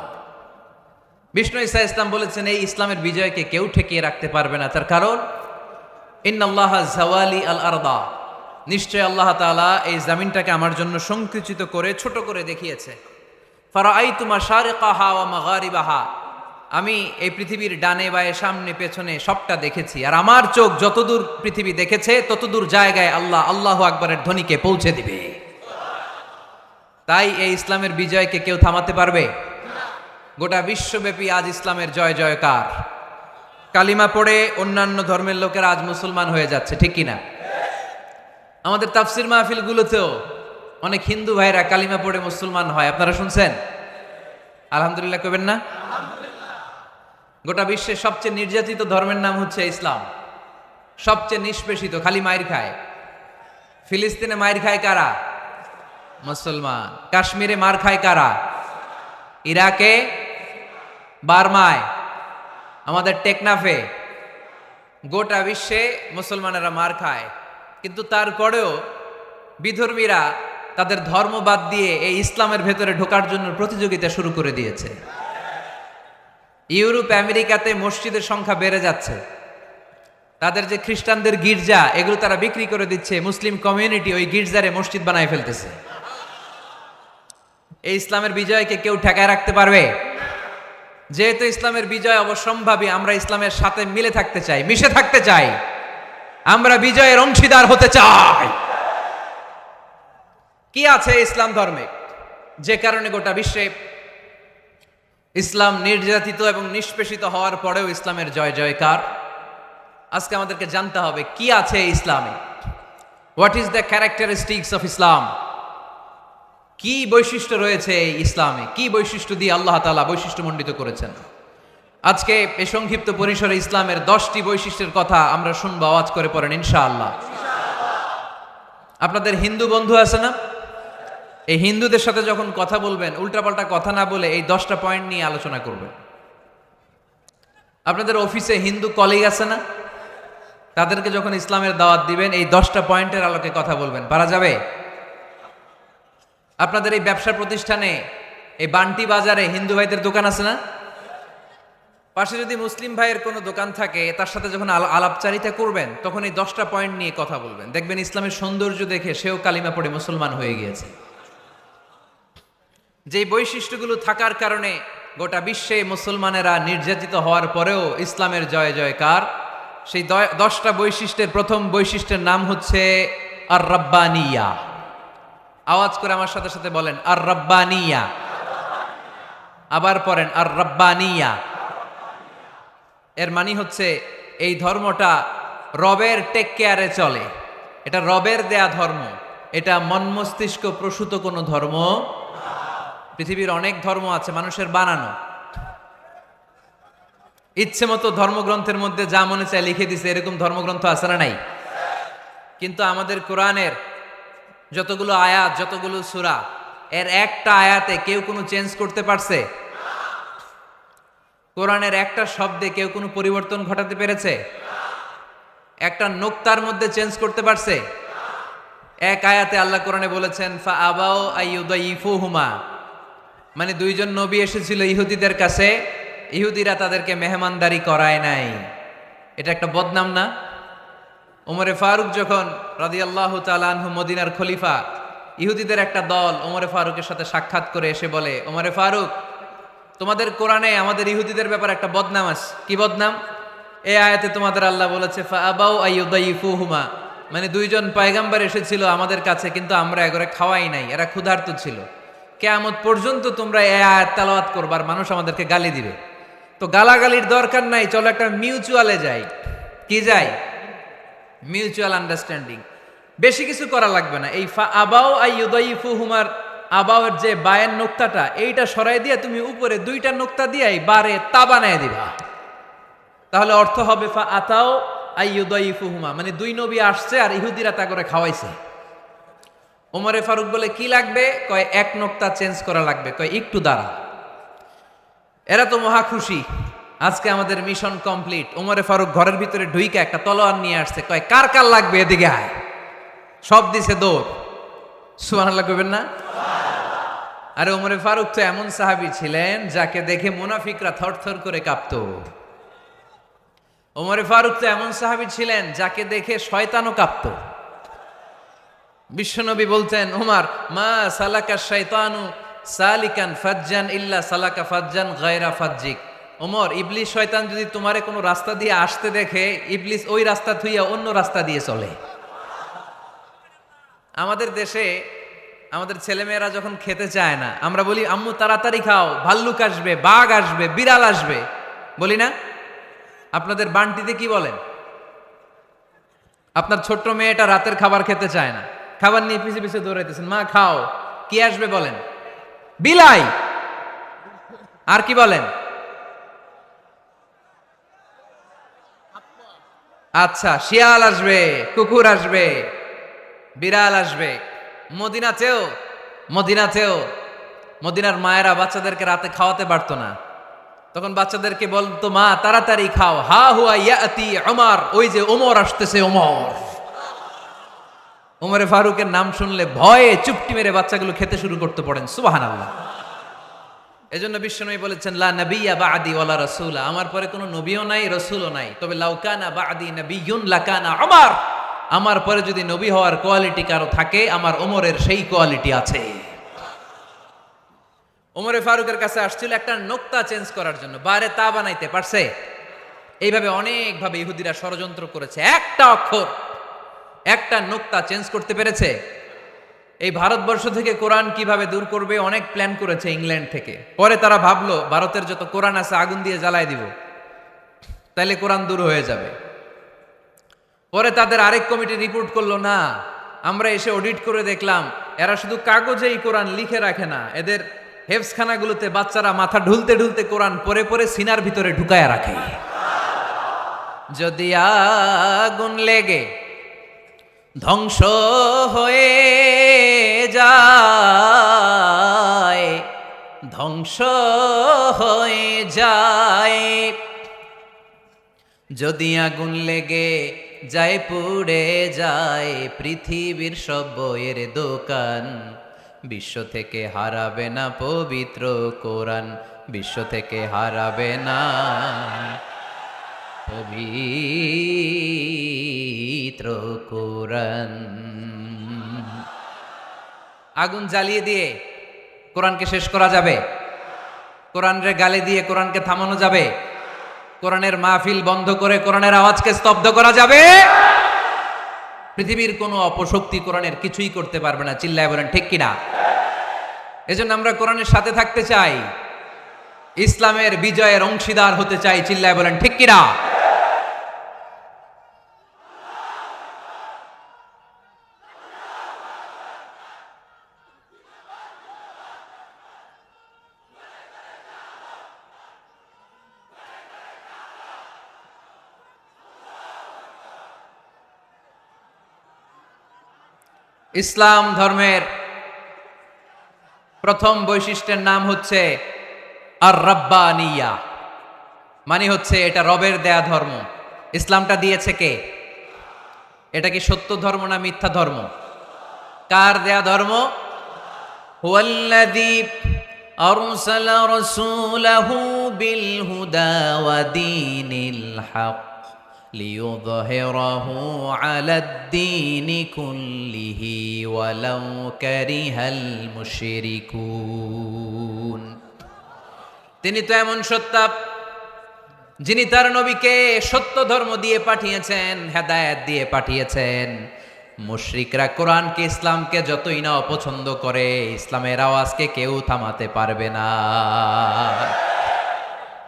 বিষ্ণু ঈসা ইসলাম বলেছেন, এই ইসলামের বিজয়কে কেউ ঠেকিয়ে রাখতে পারবে না। তার কারণ, ইন্নাল্লাহা যাওয়ালি আল আরদা, নিশ্চয় আল্লাহ তাআলা এই জমিনটাকে আমার জন্য সংকুচিত করে ছোট করে দেখিয়েছে। ফারাআইতু মাশারিকাহা ওয়া মাগারিবাহা, আমি এই পৃথিবীর ডানে বায়ে সামনে পেছনে সবটা দেখেছি। আর আমার চোখ যতদূর পৃথিবী দেখেছে ততদূর জায়গায় আল্লাহ আল্লাহু আকবারের ধ্বনিকে পৌঁছে দিবে। তাই এই ইসলামের বিজয়কে কেউ থামাতে পারবে? গোটা বিশ্বব্যাপী আজ ইসলামের জয় জয়কার। কালিমা পড়ে অন্যান্য ধর্মের লোকেরা আজ মুসলমান হয়ে যাচ্ছে, ঠিক কিনা? আমাদের তাফসির মাহফিলগুলোতেও অনেক হিন্দু ভাইরা কালিমা পড়ে মুসলমান হয়, আপনারা শুনছেন? আলহামদুলিল্লাহ কইবেন না? গোটা বিশ্বের সবচেয়ে নির্যাতিত ধর্মের নাম হচ্ছে ইসলাম, সবচেয়ে নিষ্পেষিত, খালি মাইর খায়। ফিলিস্তিনে মাইর খায় কারা? মুসলমান। কাশ্মীরে মার খায় কারা? ইরাকে, বার্মায়, আমাদের টেকনাফে, গোটা বিশ্বে মুসলমানেরা মার খায়। কিন্তু তারপরেও বিধর্মীরা তাদের ধর্ম বাদ দিয়ে এই ইসলামের ভেতরে ঢোকার জন্য প্রতিযোগিতা শুরু করে দিয়েছে। ইউরোপ আমেরিকাতে মসজিদের সংখ্যা বেড়ে যাচ্ছে। তাদের যে খ্রিস্টানদের গির্জা, এগুলো তারা বিক্রি করে দিচ্ছে, মুসলিম কমিউনিটি ওই গির্জারে মসজিদ বানায় ফেলতেছে। এই ইসলামের বিজয়কে কেউ ঠেকায় রাখতে পারবে? যেহেতু ইসলামের বিজয় অবশ্যম্ভাবী, আমরা ইসলামের সাথে মিলে থাকতে চাই, মিশে থাকতে চাই, আমরা বিজয়ের অংশীদার হতে চাই। কি আছে ইসলাম ধর্মে যে কারণে গোটা বিশ্বে ইসলাম নির্যাতিত এবং নিষ্পেষিত হওয়ার পরেও ইসলামের জয় জয়কার? আজকে আমাদেরকে জানতে হবে কি আছে ইসলামে। What is the characteristics of Islam? কি বৈশিষ্ট্য রয়েছে এই ইসলামে? কি বৈশিষ্ট্য দিয়ে আল্লাহ তাআলা বৈশিষ্ট্যমণ্ডিত করেছেন? আজকে এই সংক্ষিপ্ত পরিসরে ইসলামের 10টি বৈশিষ্ট্যের কথা আমরা শুনবো, আওয়াজ করে পড়েন ইনশাআল্লাহ। আপনাদের হিন্দু বন্ধু আছে না? এই হিন্দুদের সাথে যখন কথা বলবেন উল্টাপাল্টা কথা না বলে এই 10টা পয়েন্ট নিয়ে আলোচনা করবেন। আপনাদের অফিসে হিন্দু কলিগ আছে না? তাদেরকে যখন ইসলামের দাওয়াত দিবেন এই 10টা পয়েন্টের আলোকে কথা বলবেন, পারা যাবে? আপনাদের এই ব্যবসা প্রতিষ্ঠানে, এই বান্টি বাজারে হিন্দু ভাইদের দোকান আছে না? পাশে যদি মুসলিম ভাইয়ের কোনো দোকান থাকে, তার সাথে যখন আলাপচারিতা করবেন তখন এই 10টা পয়েন্ট নিয়ে কথা বলবেন। দেখবেন ইসলামের সৌন্দর্য দেখে সেও কালিমা পড়ে মুসলমান হয়ে গিয়েছে। যেই বৈশিষ্ট্যগুলো থাকার কারণে গোটা বিশ্বে মুসলমানেরা নির্যাতিত হওয়ার পরেও ইসলামের জয় জয়কার, সেই 10টা বৈশিষ্ট্যের প্রথম বৈশিষ্ট্যের নাম হচ্ছে আর রাব্বানিয়া। আওয়াজ করে আমার সাথে সাথে বলেন আর রাব্বানিয়া। আবার পড়েন আর রাব্বানিয়া। এর মানে হচ্ছে এই ধর্মটা রবের টেক কেয়ারে চলে, এটা রবের দেয়া ধর্ম, এটা মন মস্তিষ্ক প্রসূত কোনো ধর্ম। পৃথিবীর অনেক ধর্ম আছে মানুষের বানানো, ইচ্ছে মতো ধর্মগ্রন্থের মধ্যে যা মনে চায় লিখে দিছে, এরকম ধর্মগ্রন্থ আছে না নাই? কিন্তু আমাদের কোরআনের যতগুলো আয়াত, যতগুলো সূরা, এর একটা আয়াতে কেউ কোনো চেঞ্জ করতে পারছে? কোরআনের একটা শব্দে কেউ কোনো পরিবর্তন ঘটাতে পেরেছে? একটা নোক্তার মধ্যে চেঞ্জ করতে পারছে? এক আয়াতে আল্লাহ কোরআনে বলেছেন ফা আবাও আইয়ুদাইফুহুমা, মানে দুইজন নবী এসেছিল ইহুদিদের কাছে, ইহুদিরা তাদেরকে মেহমানদারি করায় নাই। এটা একটা বদনাম না? ওমরে ফারুক যখন রাদিয়াল্লাহু তাআলা আনহু মদিনার খলিফা, ইহুদিদের একটা দল ওমরে ফারুকের সাথে সাক্ষাৎ করে এসে বলে, ওমরে ফারুক, তোমাদের কোরআনে আমাদের ইহুদিদের ব্যাপারে একটা বদনাম আছে। কি বদনাম? এই আয়াতে তোমাদের আল্লাহ বলেছে ফা আবাউ আইয়ুদাইফুহুমা, মানে দুইজন পয়গম্বর এসেছিল আমাদের কাছে, কিন্তু আমরা এগরে খাওয়াই নাই, এরা ক্ষুধার্ত ছিল। কিয়ামত পর্যন্ত তোমরা এই আয়াত তেলাওয়াত করবার, মানুষ আমাদেরকে গালি দিবে। তো গালাগালির দরকার নাই, চলো একটা মিউচুয়ালে যাই। কি যাই? Mutual understanding. বেশি কিছু করা লাগবে না। এই ফা আবাউ আইয়ুদাইফুহুমার আবাউয়ের যে বায়ের নোক্তাটা, এইটা সরাই দিয়ে তুমি উপরে দুইটা নোক্তা দিয়ে বারে তা বানায় দিবা, তাহলে অর্থ হবে ফা আতাও আইয়ুদাইফুহুমা, মানে দুই নবী আসছে আর ইহুদিরা তা করে খাওয়াইছে। ওমরে ফারুক বলে কি লাগবে? কয় এক নোক্তা চেঞ্জ করা লাগবে। কয় একটু দাঁড়া। এরা তো মহা খুশি, আজকে আমাদের মিশন কমপ্লিট। ওমরে ফারুক ঘরের ভিতরে ঢুইকা একটা তলোয়ার নিয়ে আসছে, কয় কার কার লাগবে এদিকে আয়। সব দিছে দৌড়। সুবহানাল্লাহ কইবেন না? আরে ওমরে ফারুক তো এমন সাহাবী ছিলেন যাকে দেখে মুনাফিকরা থরথর করে কাঁপতো। ওমরে ফারুক তো এমন সাহাবী ছিলেন যাকে দেখে শয়তানও কাঁপতো। বিশ্বনবী বলতেন, ওমর মা সালাকা শাইতানু সালিকান ফাজ্জান ইল্লা সালাকা ফাজ্জান গায়রা ফাজ্জিক। ওমর, ইবলিস শয়তান যদি তোমারে কোনো রাস্তা দিয়ে আসতে দেখে, ইবলিস ওই রাস্তা থুইয়া অন্য রাস্তা দিয়ে চলে। আমাদের দেশে আমাদের ছেলেমেয়েরা যখন খেতে চায় না, আমরা বলি আম্মু তাড়াতাড়ি খাও, ভাল্লুক আসবে, বাঘ আসবে, বিড়াল আসবে, বলি না? আপনাদের বান্টিতে কি বলেন? আপনার ছোট্ট মেয়েটা রাতের খাবার খেতে চায় না, খাবার নিয়ে পিছে পিছে দৌড়াইতেছেন, মা খাও, কি আসবে বলেন? বিলাই। আর কি বলেন? আচ্ছা, শিয়াল আসবে, কুকুর আসবে, বিড়াল আসবে। মদিনাতেও মদিনার মায়েরা বাচ্চাদেরকে রাতে খাওয়াতে পারতো না, তখন বাচ্চাদেরকে বলতো মা তাড়াতাড়ি খাও, হা হুয়া ইয়াতি ওমর, ওই যে ওমর আসতেছে। ওমরে ফারুকের নাম শুনলে ভয়ে চুপটি মেরে বাচ্চাগুলো খেতে শুরু করতে পড়েন। সুবহানাল্লাহ। এজন্য বিশ্বনবী বলেছেন লা নাবিয়্যা বা'দি ওয়ালা রাসূলা, আমার পরে কোনো নবীও নাই, রাসূলও নাই, তবে লাউ কানা বা'দি নাবিয়্যুন লাকানা ওমর, আমার পরে যদি নবী হওয়ার কোয়ালিটি কারো থাকে, আমার ওমরের সেই কোয়ালিটি আছে। ওমরে ফারুকের কাছে আসছিল একটা নোক্তা চেঞ্জ করার জন্য, বারে তা বানাইতে পারছে? এইভাবে অনেকভাবে ইহুদিরা ষড়যন্ত্র করেছে, একটা অক্ষর, একটা নোক্তা চেঞ্জ করতে পেরেছে? এই ভারতবর্ষ থেকে কোরআন কিভাবে দূর করবে অনেক প্ল্যান করেছে ইংল্যান্ড থেকে। পরে তারা ভাবলো ভারতের যত কোরআন আছে আগুন দিয়ে জ্বালায় দিব, তাইলে কোরআন দূর হয়ে যাবে। পরে তাদের আরেক কমিটি রিপোর্ট করলো, না, আমরা এসে অডিট করে দেখলাম এরা শুধু কাগজেই কোরআন লিখে রাখে না, এদের হেফজখানাগুলোতে বাচ্চারা মাথা ঢুলতে ঢুলতে কোরআন পরে পরে সিনার ভিতরে ঢুকায়া রাখে। যদি আগুন লেগে ধ্বংস হয়ে যায়, ধ্বংস হয়ে যায়, যদি আগুন লেগে যায় পুড়ে যায় পৃথিবীর সব বইয়ের দোকান, বিশ্ব থেকে হারাবে না পবিত্র কোরআন, বিশ্ব থেকে হারাবে না পবিত্র কোরআন। আগুন জ্বালিয়ে দিয়ে কোরআনকে শেষ করা যাবে? কোরআনের গালি দিয়ে কোরআনকে থামানো যাবে? কোরআনের মাহফিল বন্ধ করে কোরআনের আওয়াজকে স্তব্ধ করা যাবে? পৃথিবীর কোনো অপশক্তি কোরআনের কিছুই করতে পারবে না। চিল্লায় বলেন ঠিক কিনা? এজন্য আমরা কোরআনের সাথে থাকতে চাই, ইসলামের বিজয়ের অংশীদার হতে চাই। চিল্লায় বলেন ঠিক কিনা? ইসলাম ধর্মের প্রথম বৈশিষ্ট্যের নাম হচ্ছে আর রাব্বানিয়া, মানে হচ্ছে এটা রবের দেয়া ধর্ম। ইসলামটা দিয়েছে কে? এটা কি সত্য ধর্ম না মিথ্যা ধর্ম? কার দেয়া ধর্ম? হুয়াল্লাযী আরসালা রাসূলাহু বিল হুদা ওয়া দীনিল হক লিইয়ুযহিরাহু আলাদ-দীনি কুল্লিহি ওয়ালাউ কারিহাল মুশরিকুন। তিনি তো এমন সত্তা যিনি তার নবীকে সত্য ধর্ম দিয়ে পাঠিয়েছেন, হেদায়েত দিয়ে পাঠিয়েছেন। মুশরিকরা কোরআনকে, ইসলামকে যতই না অপছন্দ করে, ইসলামের আওয়াজকে কেউ থামাতে পারবে না।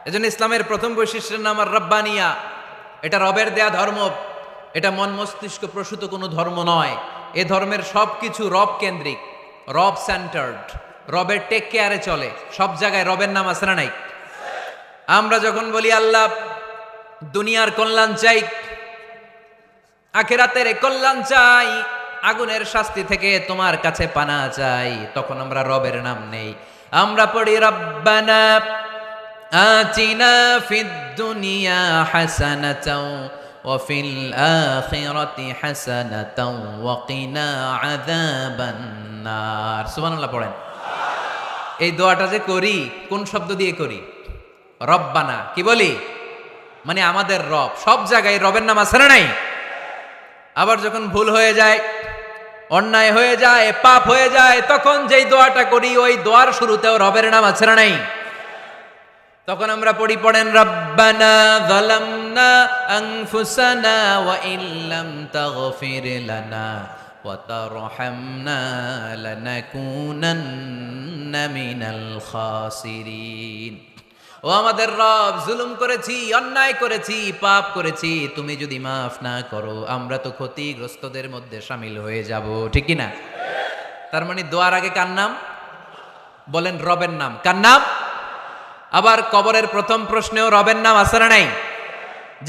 এজন্য ইসলামের প্রথম বৈশিষ্ট্যের নাম আর রাব্বানিয়া। এটা রবের দেয়া ধর্ম, এটা মন মস্তিষ্ক প্রসূত কোনো ধর্ম নয়। এ ধর্মের সবকিছু রব কেন্দ্রিক, রব সেন্টার্ড, রবের টেক কেয়ারে চলে। সব জায়গায় রবের নাম আছে না নাই? আমরা যখন বলি আল্লাহ দুনিয়ার কল্যাণ চাই, আখিরাতের কল্যাণ চাই, আগুনের শাস্তি থেকে তোমার কাছে পানা চাই, তখন আমরা রবের নাম নেই। আমরা পড়ি রব্বানা আতিনা ফিদ দুনিয়া হাসানাতাও ওয়া ফিল আখিরাতি হাসানাতাও ওয়া কিনা আযাবান নার। সুবহানাল্লাহ পড়েন। এই দোয়াটা যে করি, কোন শব্দ দিয়ে করি? রব্বানা। কি বলি? মানে আমাদের রব। সব জায়গায় রবের নাম আছে না নাই? আবার যখন ভুল হয়ে যায়, অন্যায় হয়ে যায়, পাপ হয়ে যায়, তখন যেই দোয়াটা করি ওই দোয়ার শুরুতেও রবের নাম আছে না নাই? তখন আমরা পড়েন রব্বানা যালামনা আনফুসানা ওয়া ইল্লাম তাগফির লানা ওয়া তারহামনা লানাকুনান্না মিনাল খাসিরিন। ও আমাদের রব, জুলুম করেছি, অন্যায় করেছি, পাপ করেছি, তুমি যদি মাফ না করো আমরা তো ক্ষতিগ্রস্তদের মধ্যে শামিল হয়ে যাব। ঠিক কি না? তার মানে দোয়ার আগে কার নাম? বলেন রবের নাম। কার নাম? আবার কবরের প্রথম প্রশ্নেও রবের নাম আছে না নাই?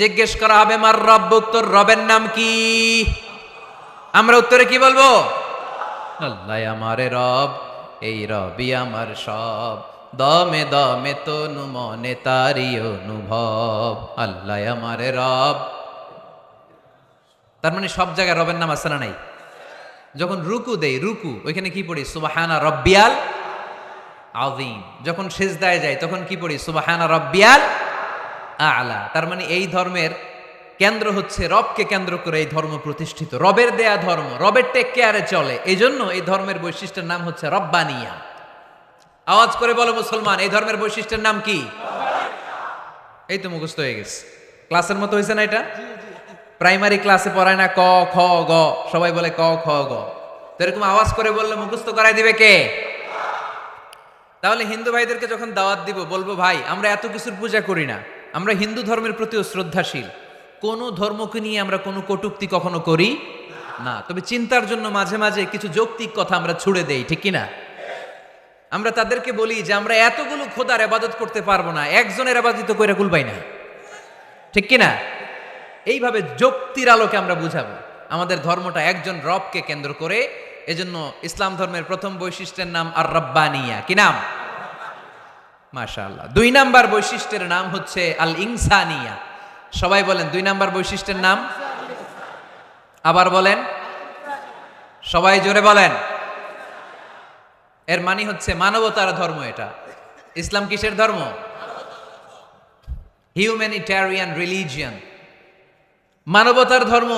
জিজ্ঞেস করা হবে মার রব্বুক, তোর রবের নাম কি? আমরা উত্তরে কি বলবো? আল্লাহ আমারে রব, এই রবই আমার সব, দমে দমে তনু মনে তারি অনুভব, আল্লাহ আমারে রব। তার মানে সব জায়গায় রবের নাম আছে না নাই? যখন রুকু দেই, রুকু ওইখানে কি পড়ি? সুবহানা রব্বিয়াল আযীম। যখন সিজদায় যাই তখন কি পড়ি? সুবহানা রব্বিয়াল আ'লা। তার মানে এই ধর্মের কেন্দ্র হচ্ছে রবকে কেন্দ্র করে এই ধর্ম প্রতিষ্ঠিত, রবের দেয়া ধর্ম, রবের টেক কেয়ারে চলে। এই জন্য এই ধর্মের বৈশিষ্ট্যের নাম হচ্ছে রব্বানিয়া। আওয়াজ করে বলো মুসলমান, এই ধর্মের বৈশিষ্ট্যের নাম কি? এই তো মুখস্থ হয়ে গেছে। ক্লাসের মতো হয়েছে না এটা? প্রাইমারি ক্লাসে পড়ায় না ক খ গ, সবাই বলে ক খ গ। তো এরকম আওয়াজ করে বললে মুখস্থ করাই দিবে কে? তাহলে হিন্দু ভাইদেরকে যখন দাওয়াত দিব বলবো, ভাই আমরা এত কিছুর পূজা করি না, আমরা হিন্দু ধর্মের প্রতিও শ্রদ্ধাশীল, কোন ধর্মকে নিয়ে আমরা কোনো কটূক্তি কখনো করি না, তবে চিন্তার জন্য মাঝে মাঝে কিছু যৌক্তিক কথা আমরা ছুড়ে দেই। ঠিক কিনা? আমরা তাদেরকে বলি যে আমরা এতগুলো খোদার ইবাদত করতে পারবো না, একজনের ইবাদত কইরা কুলবাই না। ঠিক কিনা? এইভাবে যুক্তির আলোকে আমরা বুঝাবো আমাদের ধর্মটা একজন রবকে কেন্দ্র করে। এজন্য ইসলাম ধর্মের প্রথম বৈশিষ্ট্যের নাম আর রাব্বানিয়া। কি নাম? মাশাআল্লাহ। 2 নাম্বার বৈশিষ্ট্যের নাম হচ্ছে আল ইনসানিয়া। সবাই বলেন 2 নাম্বার বৈশিষ্ট্যের নাম। আবার বলেন, সবাই জোরে বলেন। এর মানে হচ্ছে মানবতার ধর্ম এটা। ইসলাম কিসের ধর্ম? হিউম্যানিটেরিয়ান রিলিজিয়ান, মানবতার ধর্ম।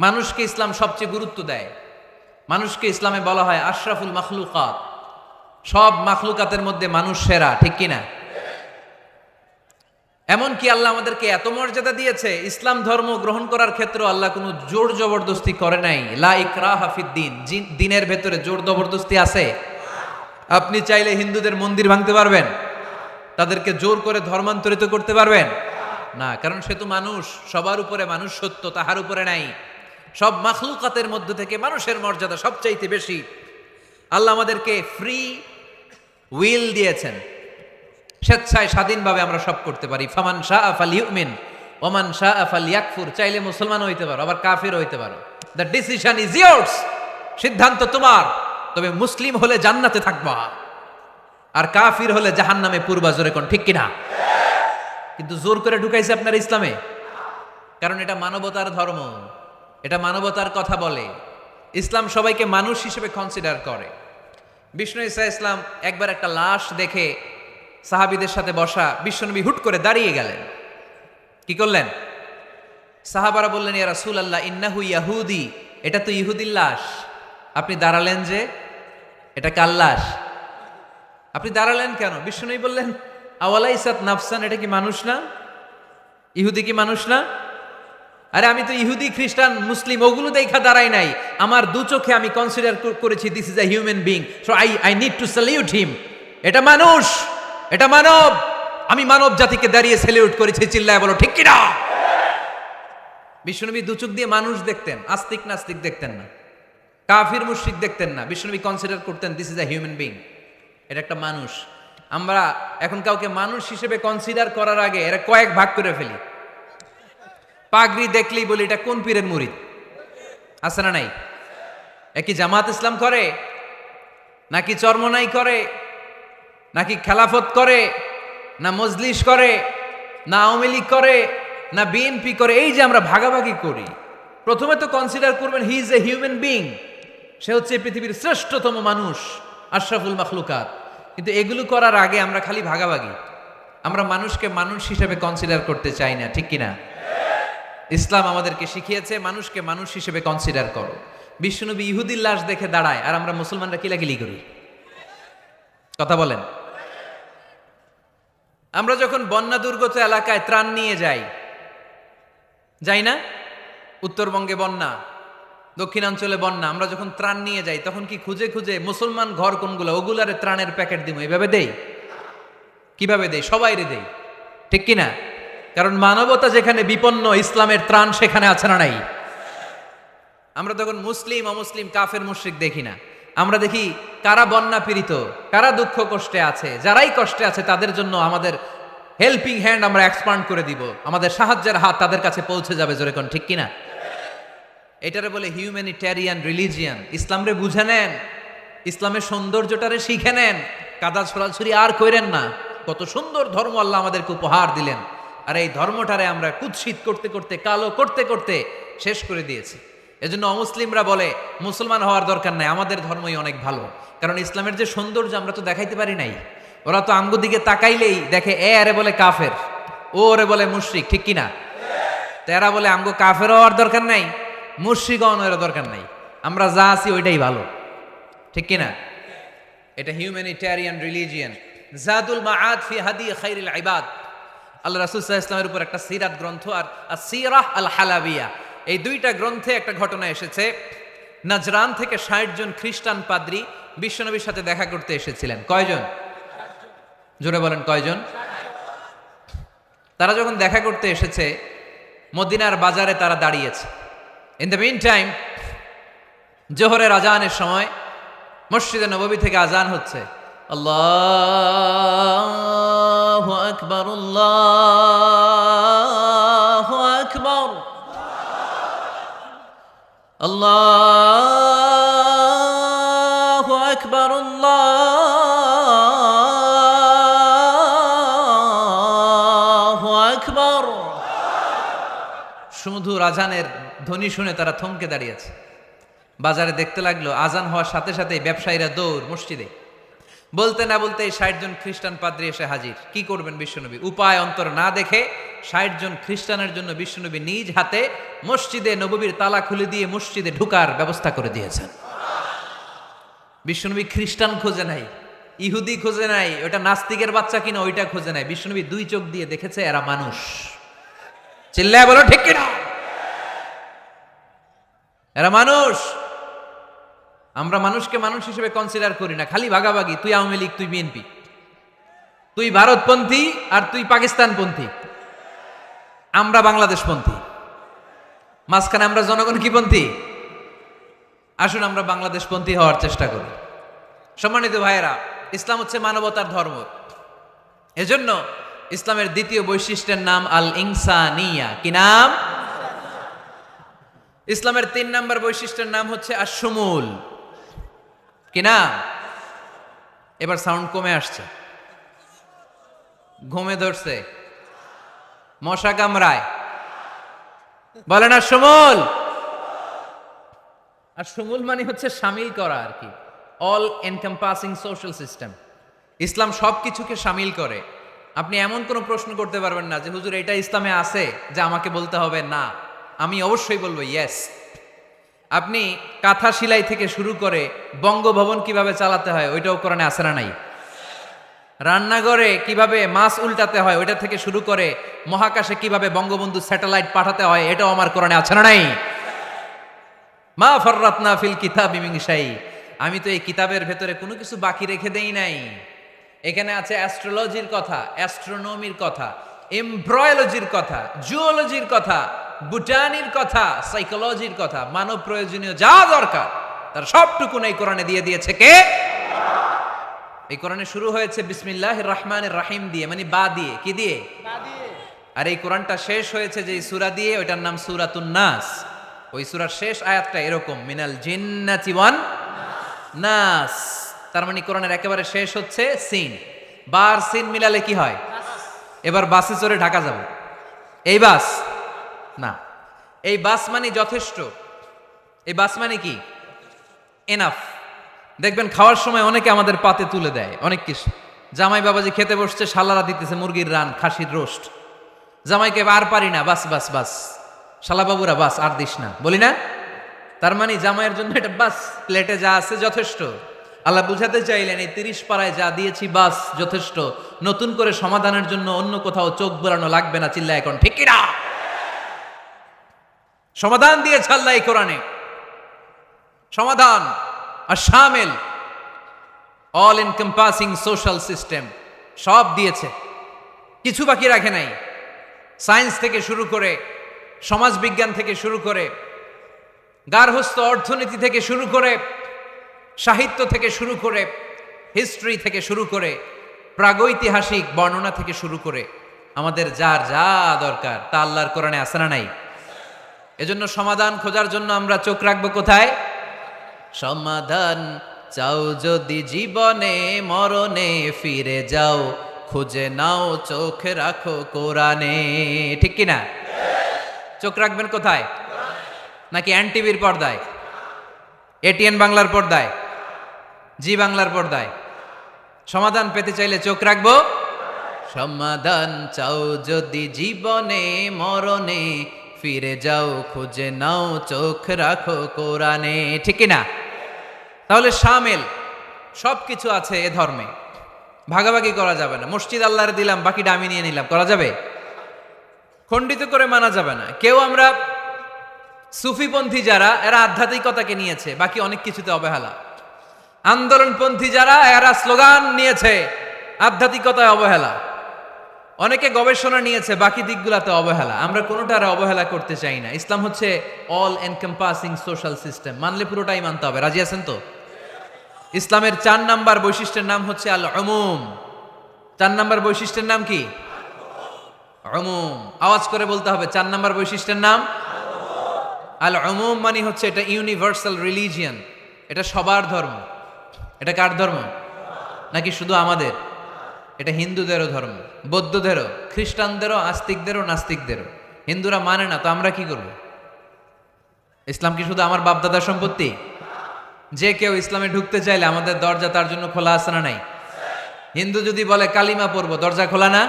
মানুষকে ইসলাম সবচেয়ে গুরুত্ব দেয়। মানুষকে ইসলামে বলা হয় আশরাফুল মাখলুকাত, সব মাখলুকাতের মধ্যে মানুষ সেরা, ঠিক কিনা? এমনকি আল্লাহ আমাদেরকে এত মর্যাদা দিয়েছে, ইসলাম ধর্ম গ্রহণ করার ক্ষেত্রে আল্লাহ কোনো জোর জবরদস্তি করে নাই। লা ইকরাহা ফিদ্দিন, দিনের ভেতরে জোর জবরদস্তি আছে? আপনি চাইলে হিন্দুদের মন্দির ভাঙতে পারবেন? তাদেরকে জোর করে ধর্মান্তরিত করতে পারবেন না, কারণ সে তো মানুষ, সবার উপরে মানুষ সত্য, তাহার উপরে নাই। সব মাখলুকাতের মধ্য থেকে মানুষের মর্যাদা সবচাইতে বেশি। আল্লাহ আমাদেরকে ফ্রি উইল দিয়েছেন, স্বেচ্ছায় স্বাধীনভাবে আমরা সব করতে পারি। ফামান শাআ ফালইউমিন ওমান শাআ ফালইয়াকফুর, চাইলে মুসলমান হইতে পারো, আবার কাফির হইতে পারো। দ্য ডিসিশন ইজ ইয়ার্স, সিদ্ধান্ত তোমার। তবে মুসলিম হলে জান্নাতে থাকবা, আর কাফির হলে জাহান্নামে পূর্বা। জোরে কোন ঠিক কিনা? কিন্তু জোর করে ঢুকাইছে আপনার ইসলামে, কারণ এটা মানবতার ধর্ম, এটা মানবতার কথা বলে। ইসলাম সবাইকে মানুষ হিসেবে কনসিডার করে। বিষ্ণু ঈসা ইসলাম একবার একটা লাশ দেখে সাহাবীদের সাথে বসা, বিশ্বনবী হুট করে দাঁড়িয়ে গেলেন। কি করলেন? সাহাবারা বললেন, ইয়া রাসূলুল্লাহ ইন্নাহু ইয়াহুদি, এটা তো ইহুদির লাশ। আপনি দাঁড়ালেন যে, এটা কার লাশ? আপনি দাঁড়ালেন কেন? বিষ্ণুনবী বললেন, আওয়ালাইসাত নাফসান, এটা কি মানুষ না? ইহুদি কি মানুষ না? আরে আমি তো ইহুদি, খ্রিস্টান, মুসলিম ওগুলো দেখা দাঁড়াই নাই, আমার দু চোখে আমি কনসিডার করেছি this is a human being, so I need to salute হিম। এটা মানুষ, এটা মানব। আমি মানব জাতিকে দাঁড়িয়ে স্যালিউট করেছি, চিল্লায় বলো ঠিক কিনা? বিশ্বনবী দু চোখ দিয়ে মানুষ দেখতেন, আস্তিক নাস্তিক দেখতেন না, কাফির মুশরিক দেখতেন না। বিশ্বনবী কনসিডার করতেন this is a human being, এটা একটা মানুষ। আমরা এখন কাউকে মানুষ হিসেবে কনসিডার করার আগে এরা কয়েক ভাগ করে ফেলি। পাগড়ি দেখলেই বলি এটা কোন পীরের মুরিদ, আছে না নাই? একই জামাত ইসলাম করে, নাকি চরমনাই করে, নাকি খেলাফত করে, না মজলিস করে, না আওয়ামী লীগ করে, না বিএনপি করে? এই যে আমরা ভাগাভাগি করি, প্রথমে তো কনসিডার করবেন he is a human being, সে হচ্ছে পৃথিবীর শ্রেষ্ঠতম মানুষ, আশরাফুল মাখলুকাত। কিন্তু এগুলো করার আগে আমরা খালি ভাগাভাগি, আমরা মানুষকে মানুষ হিসেবে কনসিডার করতে চাই না, ঠিক কিনা? ইসলাম আমাদেরকে শিখিয়েছে মানুষকে মানুষ হিসেবে কনসিডার করো। বিশ্বনবী ইহুদির লাশ দেখে দাঁড়ায়, আর আমরা মুসলমানরা কিলাকিলি করি। কথা বলেন। আমরা যখন বন্যা দুর্গত এলাকায় ত্রাণ নিয়ে যাই না? উত্তরবঙ্গে বন্যা, দক্ষিণাঞ্চলে বন্যা, আমরা যখন ত্রাণ নিয়ে যাই তখন কি খুঁজে খুঁজে মুসলমান ঘর কোনগুলো, ওগুলারে ত্রাণের প্যাকেট দিব এইভাবে দেই? কিভাবে দেই? সবাইরে দেই, ঠিক কিনা? কারণ মানবতা যেখানে বিপন্ন, ইসলামের ত্রাণ সেখানে আছে না নাই? আমরা তখন মুসলিম অমুসলিম কাফের মুশরিক দেখি না, আমরা দেখি কারা বন্যা পীড়িত, কারা দুঃখ কষ্টে আছে। যারাই কষ্টে আছে তাদের জন্য আমাদের হেল্পিং হ্যান্ড আমরা এক্সপান্ড করে দিব, আমাদের সাহায্যের হাত তাদের কাছে পৌঁছে যাবে। জোরে কোন ঠিক কিনা? এটারে বলে হিউম্যানিটেরিয়ান রিলিজিয়ান। ইসলামরে বুঝে নেন, ইসলামের সৌন্দর্যটারে শিখে নেন, কাদা ছড়াছড়ি আর কইরেন না। কত সুন্দর ধর্ম আল্লাহ আমাদেরকে উপহার দিলেন, আর এই ধর্মটারে আমরা কুৎসিত করতে করতে, কালো করতে করতে শেষ করে দিয়েছি। এজন্য অমুসলিমরা বলে মুসলমান হওয়ার দরকার নাই, আমাদের ধর্মই অনেক ভালো। কারণ ইসলামের যে সৌন্দর্য আমরা তো দেখাইতে পারি নাই। ওরা তো আঙ্গু দিকে তাকাইলেই দেখে এ আরে বলে কাফের, ও ওরে বলে মুশরিক, ঠিক কিনা? তেরা বলে আঙ্গু কাফের হওয়ার দরকার নাই, মুশরিক হওয়ার দরকার নাই, আমরা যা আছি ওইটাই ভালো, ঠিক কিনা? এটা হিউম্যানিটেরিয়ান রিলিজিয়ান। জাদুল মাআদ ফি হাদি খাইরিল ইবাদ, আল্লাহ রাসূল সাল্লাল্লাহু আলাইহি ওয়াসাল্লামের উপর একটা সিরাত গ্রন্থ আর আসিরাহ আল হালাবিয়া, এই দুইটা গ্রন্থে একটা ঘটনা এসেছে। নাজরান থেকে ৬০ জন খ্রিস্টান পাদ্রী বিশ্বনবীর সাথে দেখা করতে এসেছিলেন। কয়জন? জোরে বলেন কয়জন? তারা যখন দেখা করতে এসেছে, মদিনার বাজারে তারা দাঁড়িয়েছে। ইন দ্য মিন টাইম জোহরের আজানের সময় মসজিদে নববী থেকে আজান হচ্ছে। আল্লাহু আকবার, আল্লাহু আকবার, আল্লাহু আকবার, আল্লাহু আকবার। সুমধুর আজানের ধ্বনি শুনে তারা থমকে দাঁড়িয়েছে। বাজারে দেখতে লাগলো আজান হওয়ার সাথে সাথে ব্যবসায়ীরা দৌড় মসজিদে। বলতে না বলতে 60 জন খ্রিস্টান পাদ্রী এসে হাজির। কি করবেন বিশ্বনবী? উপায় অন্তর না দেখে 60 জন খ্রিস্টানের জন্য বিশ্বনবী নিজ হাতে মসজিদে নববীর তালা খুলে দিয়ে মসজিদে ঢুকার ব্যবস্থা করে দিয়েছেন। বিশ্বনবী খ্রিস্টান খোঁজে নাই, ইহুদি খোঁজে নাই, ওটা নাস্তিকের বাচ্চা কিনা ওইটা খোঁজে নাই। বিশ্বনবী 2 চোখ দিয়ে দেখেছে এরা মানুষ। চিল্লায় বলো ঠিক কিনা? এরা মানুষ। আমরা মানুষকে মানুষ হিসেবে কনসিডার করি না, খালি ভাগাভাগি, তুই আওয়ামী লীগ, তুই বিএনপি, তুই ভারতপন্থী আর তুই পাকিস্তানপন্থী, আমরা বাংলাদেশপন্থী, মাঝখানে আমরা জনগণ কি পন্থী? আসুন আমরা বাংলাদেশপন্থী হওয়ার চেষ্টা করি। সম্মানিত ভাইয়েরা, ইসলাম হচ্ছে মানবতার ধর্ম। এজন্য ইসলামের দ্বিতীয় বৈশিষ্ট্যের নাম আল ইনসানিয়া। কি নাম? ইসলামের 3 নম্বর বৈশিষ্ট্যের নাম হচ্ছে আশ-শুমুল। কি নাম? এবার সাউন্ড কমে আসছে, ঘুমে ধরছে, মশা কামড়ায়, বলেন আশ-শুমুল। আশ-শুমুল মানে হচ্ছে শামিল করা আর কি, অল এনকম্পাসিং সোশ্যাল সিস্টেম। ইসলাম সবকিছুকে শামিল করে। আপনি এমন কোনো প্রশ্ন করতে পারবেন না যে হুজুর এটা ইসলামে আছে যে আমাকে বলতে হবে না, আমি অবশ্যই বলবো ইয়েস। আপনি কাঁথা সেলাই থেকে শুরু করে বঙ্গভবন কিভাবে চালাতে হয় ওইটাও কোরআনে আছে না নাই? রান্নাঘরে কিভাবে মাছ উল্টাতে হয় ওইটা থেকে শুরু করে মহাকাশে কিভাবে বঙ্গবন্ধু স্যাটেলাইট পাঠাতে হয় এটাও আমার কোরআনে আছে না নাই? মা ফাররাতনা ফিল কিতাবি মিন শাই। আমি তো এই কিতাবের ভেতরে কোনো কিছু বাকি রেখে দেই নাই। এখানে আছে অ্যাস্ট্রোলজির কথা, অ্যাস্ট্রোনমির কথা, এমব্রয়োলজির কথা, জুওলজির কথা, বুটানির কথা, সাইকোলজির কথা, মানব প্রয়োজনীয় যা দরকার তার সবটুকু এই কোরআনে দিয়ে দিয়েছে কে? এই কোরআনে শুরু হয়েছে বিসমিল্লাহির রহমানির রহিম দিয়ে, মানে বা দিয়ে। কি দিয়ে? বা দিয়ে। আর এই কোরআনটা শেষ হয়েছে যে সূরা দিয়ে, ওইটার নাম সূরাতুন নাস। ওই সূরার শেষ আয়াতটা এরকম, মিনাল জিন্নাতি ওয়ান নাস। তার মানে কোরআনের একেবারে শেষ হচ্ছে সিন। বার সিন মিলালে কি হয়? এবার বাসে চড়ে ঢাকা যাব, এই বাস না, এই বাস মানে যথেষ্ট, এই বাস মানে কি? এনাফ। দেখবেন খাওয়ার সময় অনেকে আমাদের পাতে তুলে দেয় অনেক কিছু। জামাই বাবাজি খেতে বসছে, শালারা দিতেছে মুরগির রান, খাসির রোস্ট। জামাইকে আর পারি না, বাস বাস বাস, শালা বাবুরা বাস আর দিস না, বলি না? তার মানে জামাইয়ের জন্য এটা বাস, প্লেটে যা আছে যথেষ্ট। আল্লাহ বুঝাতে চাইলেন এই 30 পাড়ায় যা দিয়েছি বাস যথেষ্ট, নতুন করে সমাধানের জন্য অন্য কোথাও চোখ বোলানো লাগবে না। চিল্লা এখন ঠিক কিনা? সমাধান দিয়েছে আল্লাহ এই কোরআনে, সমাধান আর শামিল, অল এনকম্পাসিং সোশ্যাল সিস্টেম সব দিয়েছে, কিছু বাকি রাখে নাই। সায়েন্স থেকে শুরু করে, সমাজ বিজ্ঞান থেকে শুরু করে, গার্হস্থ্য অর্থনীতি থেকে শুরু করে, সাহিত্য থেকে শুরু করে, হিস্ট্রি থেকে শুরু করে, প্রাগৈতিহাসিক বর্ণনা থেকে শুরু করে আমাদের যার যা দরকার তা আল্লাহর কোরআনে আছে না নাই? এজন্য সমাধান খোঁজার জন্য আমরা চোখ রাখবো কোথায়? সমাধান চাও যদি জীবনে মরণে ফিরে যাও, খুঁজে নাও চোখ রাখো কোরআনে। ঠিক কিনা? চোখ রাখবেন কোথায়? নাকি এনটিভির পর্দায়, এটিএন বাংলার পর্দায়, জি বাংলার পর্দায়? সমাধান পেতে চাইলে চোখ রাখবো। সমাধান চাও যদি জীবনে মরণে ফিরে যাও, খুঁজে নাও চোখ রাখো কোরআনে। ঠিক কিনা? তাহলে শামিল সবকিছু আছে এ ধর্মে, ভাগাভাগি করা যাবে না। মসজিদ আল্লাহর দিলাম, বাকিটা আমি নিয়ে নিলাম, করা যাবে? খণ্ডিত করে মানা যাবে না। কেউ আমরা সুফিপন্থী যারা, এরা আধ্যাত্মিকতাকে নিয়েছে, বাকি অনেক কিছুতে অবহেলা। আন্দোলনপন্থী যারা, এরা স্লোগান নিয়েছে, আধ্যাত্মিকতায় অবহেলা। অনেকে গবেষণা নিয়েছে, বাকি দিকগুলাতে অবহেলা। আমরা কোনোটারে অবহেলা করতে চাই না। ইসলাম হচ্ছে অল এনকম্পাসিং সোশ্যাল সিস্টেম, মানলে পুরোটাই মানতে হবে। রাজি আছেন তো? ইসলামের 4 নাম্বার বৈশিষ্ট্যের নাম হচ্ছে আল উমুম। 4 নাম্বার বৈশিষ্ট্যের নাম কি? উমুম। আওয়াজ করে বলতে হবে, 4 নাম্বার বৈশিষ্ট্যের নাম আল উমুম। মানে হচ্ছে এটা ইউনিভার্সাল রিলিজিয়ান, এটা সবার ধর্ম। এটা কার ধর্ম? নাকি শুধু আমাদের? এটা হিন্দুদেরও ধর্ম, বৌদ্ধদেরও, খ্রিস্টানদেরও, আস্তিকদেরও, নাস্তিকদেরও। হিন্দুরা মানে না তো আমরা কি করব? ইসলাম কি শুধু আমার বাপদাদার সম্পত্তি? যে কেউ ইসলামে ঢুকতে চাইলে আমাদের দরজা তার জন্য খোলা আছে না নাই? হিন্দু যদি বলে কালিমা পড়বো, দরজা খোলা না?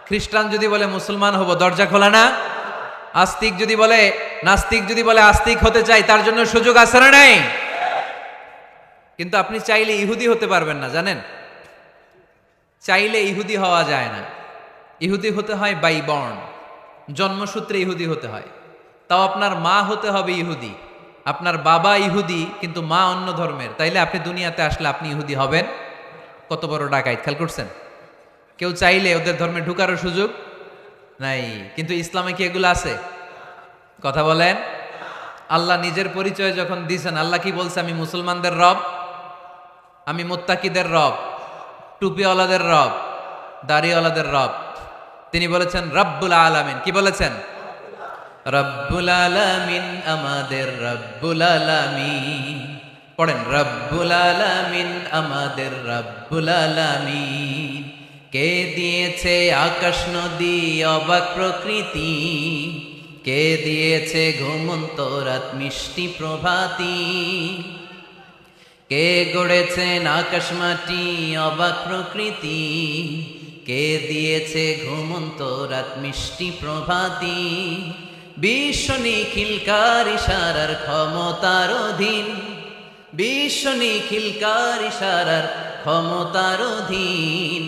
খ্রিস্টান যদি বলে মুসলমান হব, দরজা খোলা না? আস্তিক যদি বলে, নাস্তিক যদি বলে আস্তিক হতে চাই, তার জন্য সুযোগ আছে না নাই? কিন্তু আপনি চাইলে ইহুদি হতে পারবেন না, জানেন? চাইলে ইহুদি হওয়া যায় না। ইহুদি হতে হয় বাই বর্ন, জন্মসূত্রে ইহুদি হতে হয়। তাও আপনার মা হতে হবে ইহুদি, আপনার বাবা ইহুদি কিন্তু মা অন্য ধর্মের, তাইলে আপনি দুনিয়াতে আসলে আপনি ইহুদি হবেন? কত বড় ডাকাইত, খেয়াল করছেন? কেউ চাইলে ওদের ধর্মে ঢুকারও সুযোগ নাই। কিন্তু ইসলামে কি এগুলো আছে? কথা বলেন। আল্লাহ নিজের পরিচয় যখন দিয়েছেন, আল্লাহ কি বলছে? আমি মুসলমানদের রব, আমি মুত্তাকিদের রব, টুপিওয়ালাদের রব, দাড়িওয়ালাদের রব। তিনি বলেছেন রব্বুল আলামিন। কি বলেছেন? রব্বুল আলামিন, আমাদের রব্বুল আলামিন। পড়েন, রব্বুল আলামিন, আমাদের রব্বুল আলামিন। কে দিয়েছে আকাশ নদী অবাক প্রকৃতি, কে দিয়েছে ঘুমন্ত রাত মিষ্টি প্রভাতী, কে গড়েছেন আকাশ মাটি অবাক প্রকৃতি, কে দিয়েছে ঘুমন্ত রাত মিষ্টি প্রভাতী। বিশ্ব নিখিলকার ইশারার ক্ষমতার অধীন, বিশ্ব নিখিলকার ইশারার ক্ষমতার অধীন।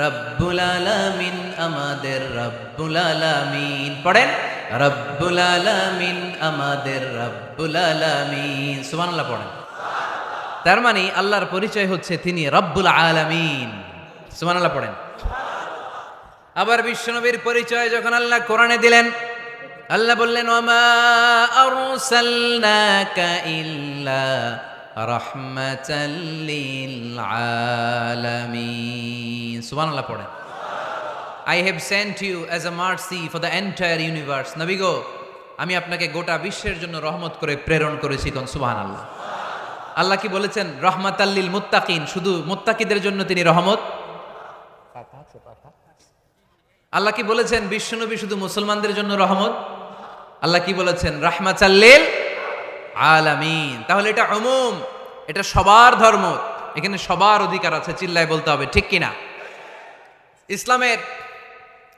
রব্বুল আলামিন, আমাদের রব্বুল আলামিন। পড়েন, রব্বুল আলামিন, আমাদের রব্বুল আলামিন। সুবহানাল্লাহ পড়েন। তার মানে আল্লাহর পরিচয় হচ্ছে তিনি রব্বুল আলামিন। সুবহানাল্লাহ পড়েন। আবার বিশ্বনবীর পরিচয় যখন আল্লাহ কোরআনে দিলেন, আল্লাহ বললেন ওয়ামা আরসালনাকা ইল্লা রাহমাতাল লিল আলামিন। সুবহানাল্লাহ পড়েন। I have sent you as a mercy for the entire universe. নবী গো, আমি আপনাকে গোটা বিশ্বের জন্য রহমত করে প্রেরণ করেছি। কোন সুবহানাল্লাহ। আল্লাহ কি বলেছেন? রহমাতাল লিল মুত্তাকিন, শুধু মুত্তাকিদের জন্য তিনি রহমত। আল্লাহ কি বলেছেন? বিশ্বনবী শুধু মুসলমানদের জন্য রহমত। আল্লাহ কি বলেছেন? রাহমাতাল লিল আলামিন। তাহলে এটা উমুম, এটা সবার ধর্ম, এখানে সবার অধিকার আছে। চিল্লায় বলতে হবে, ঠিক কিনা? ইসলামের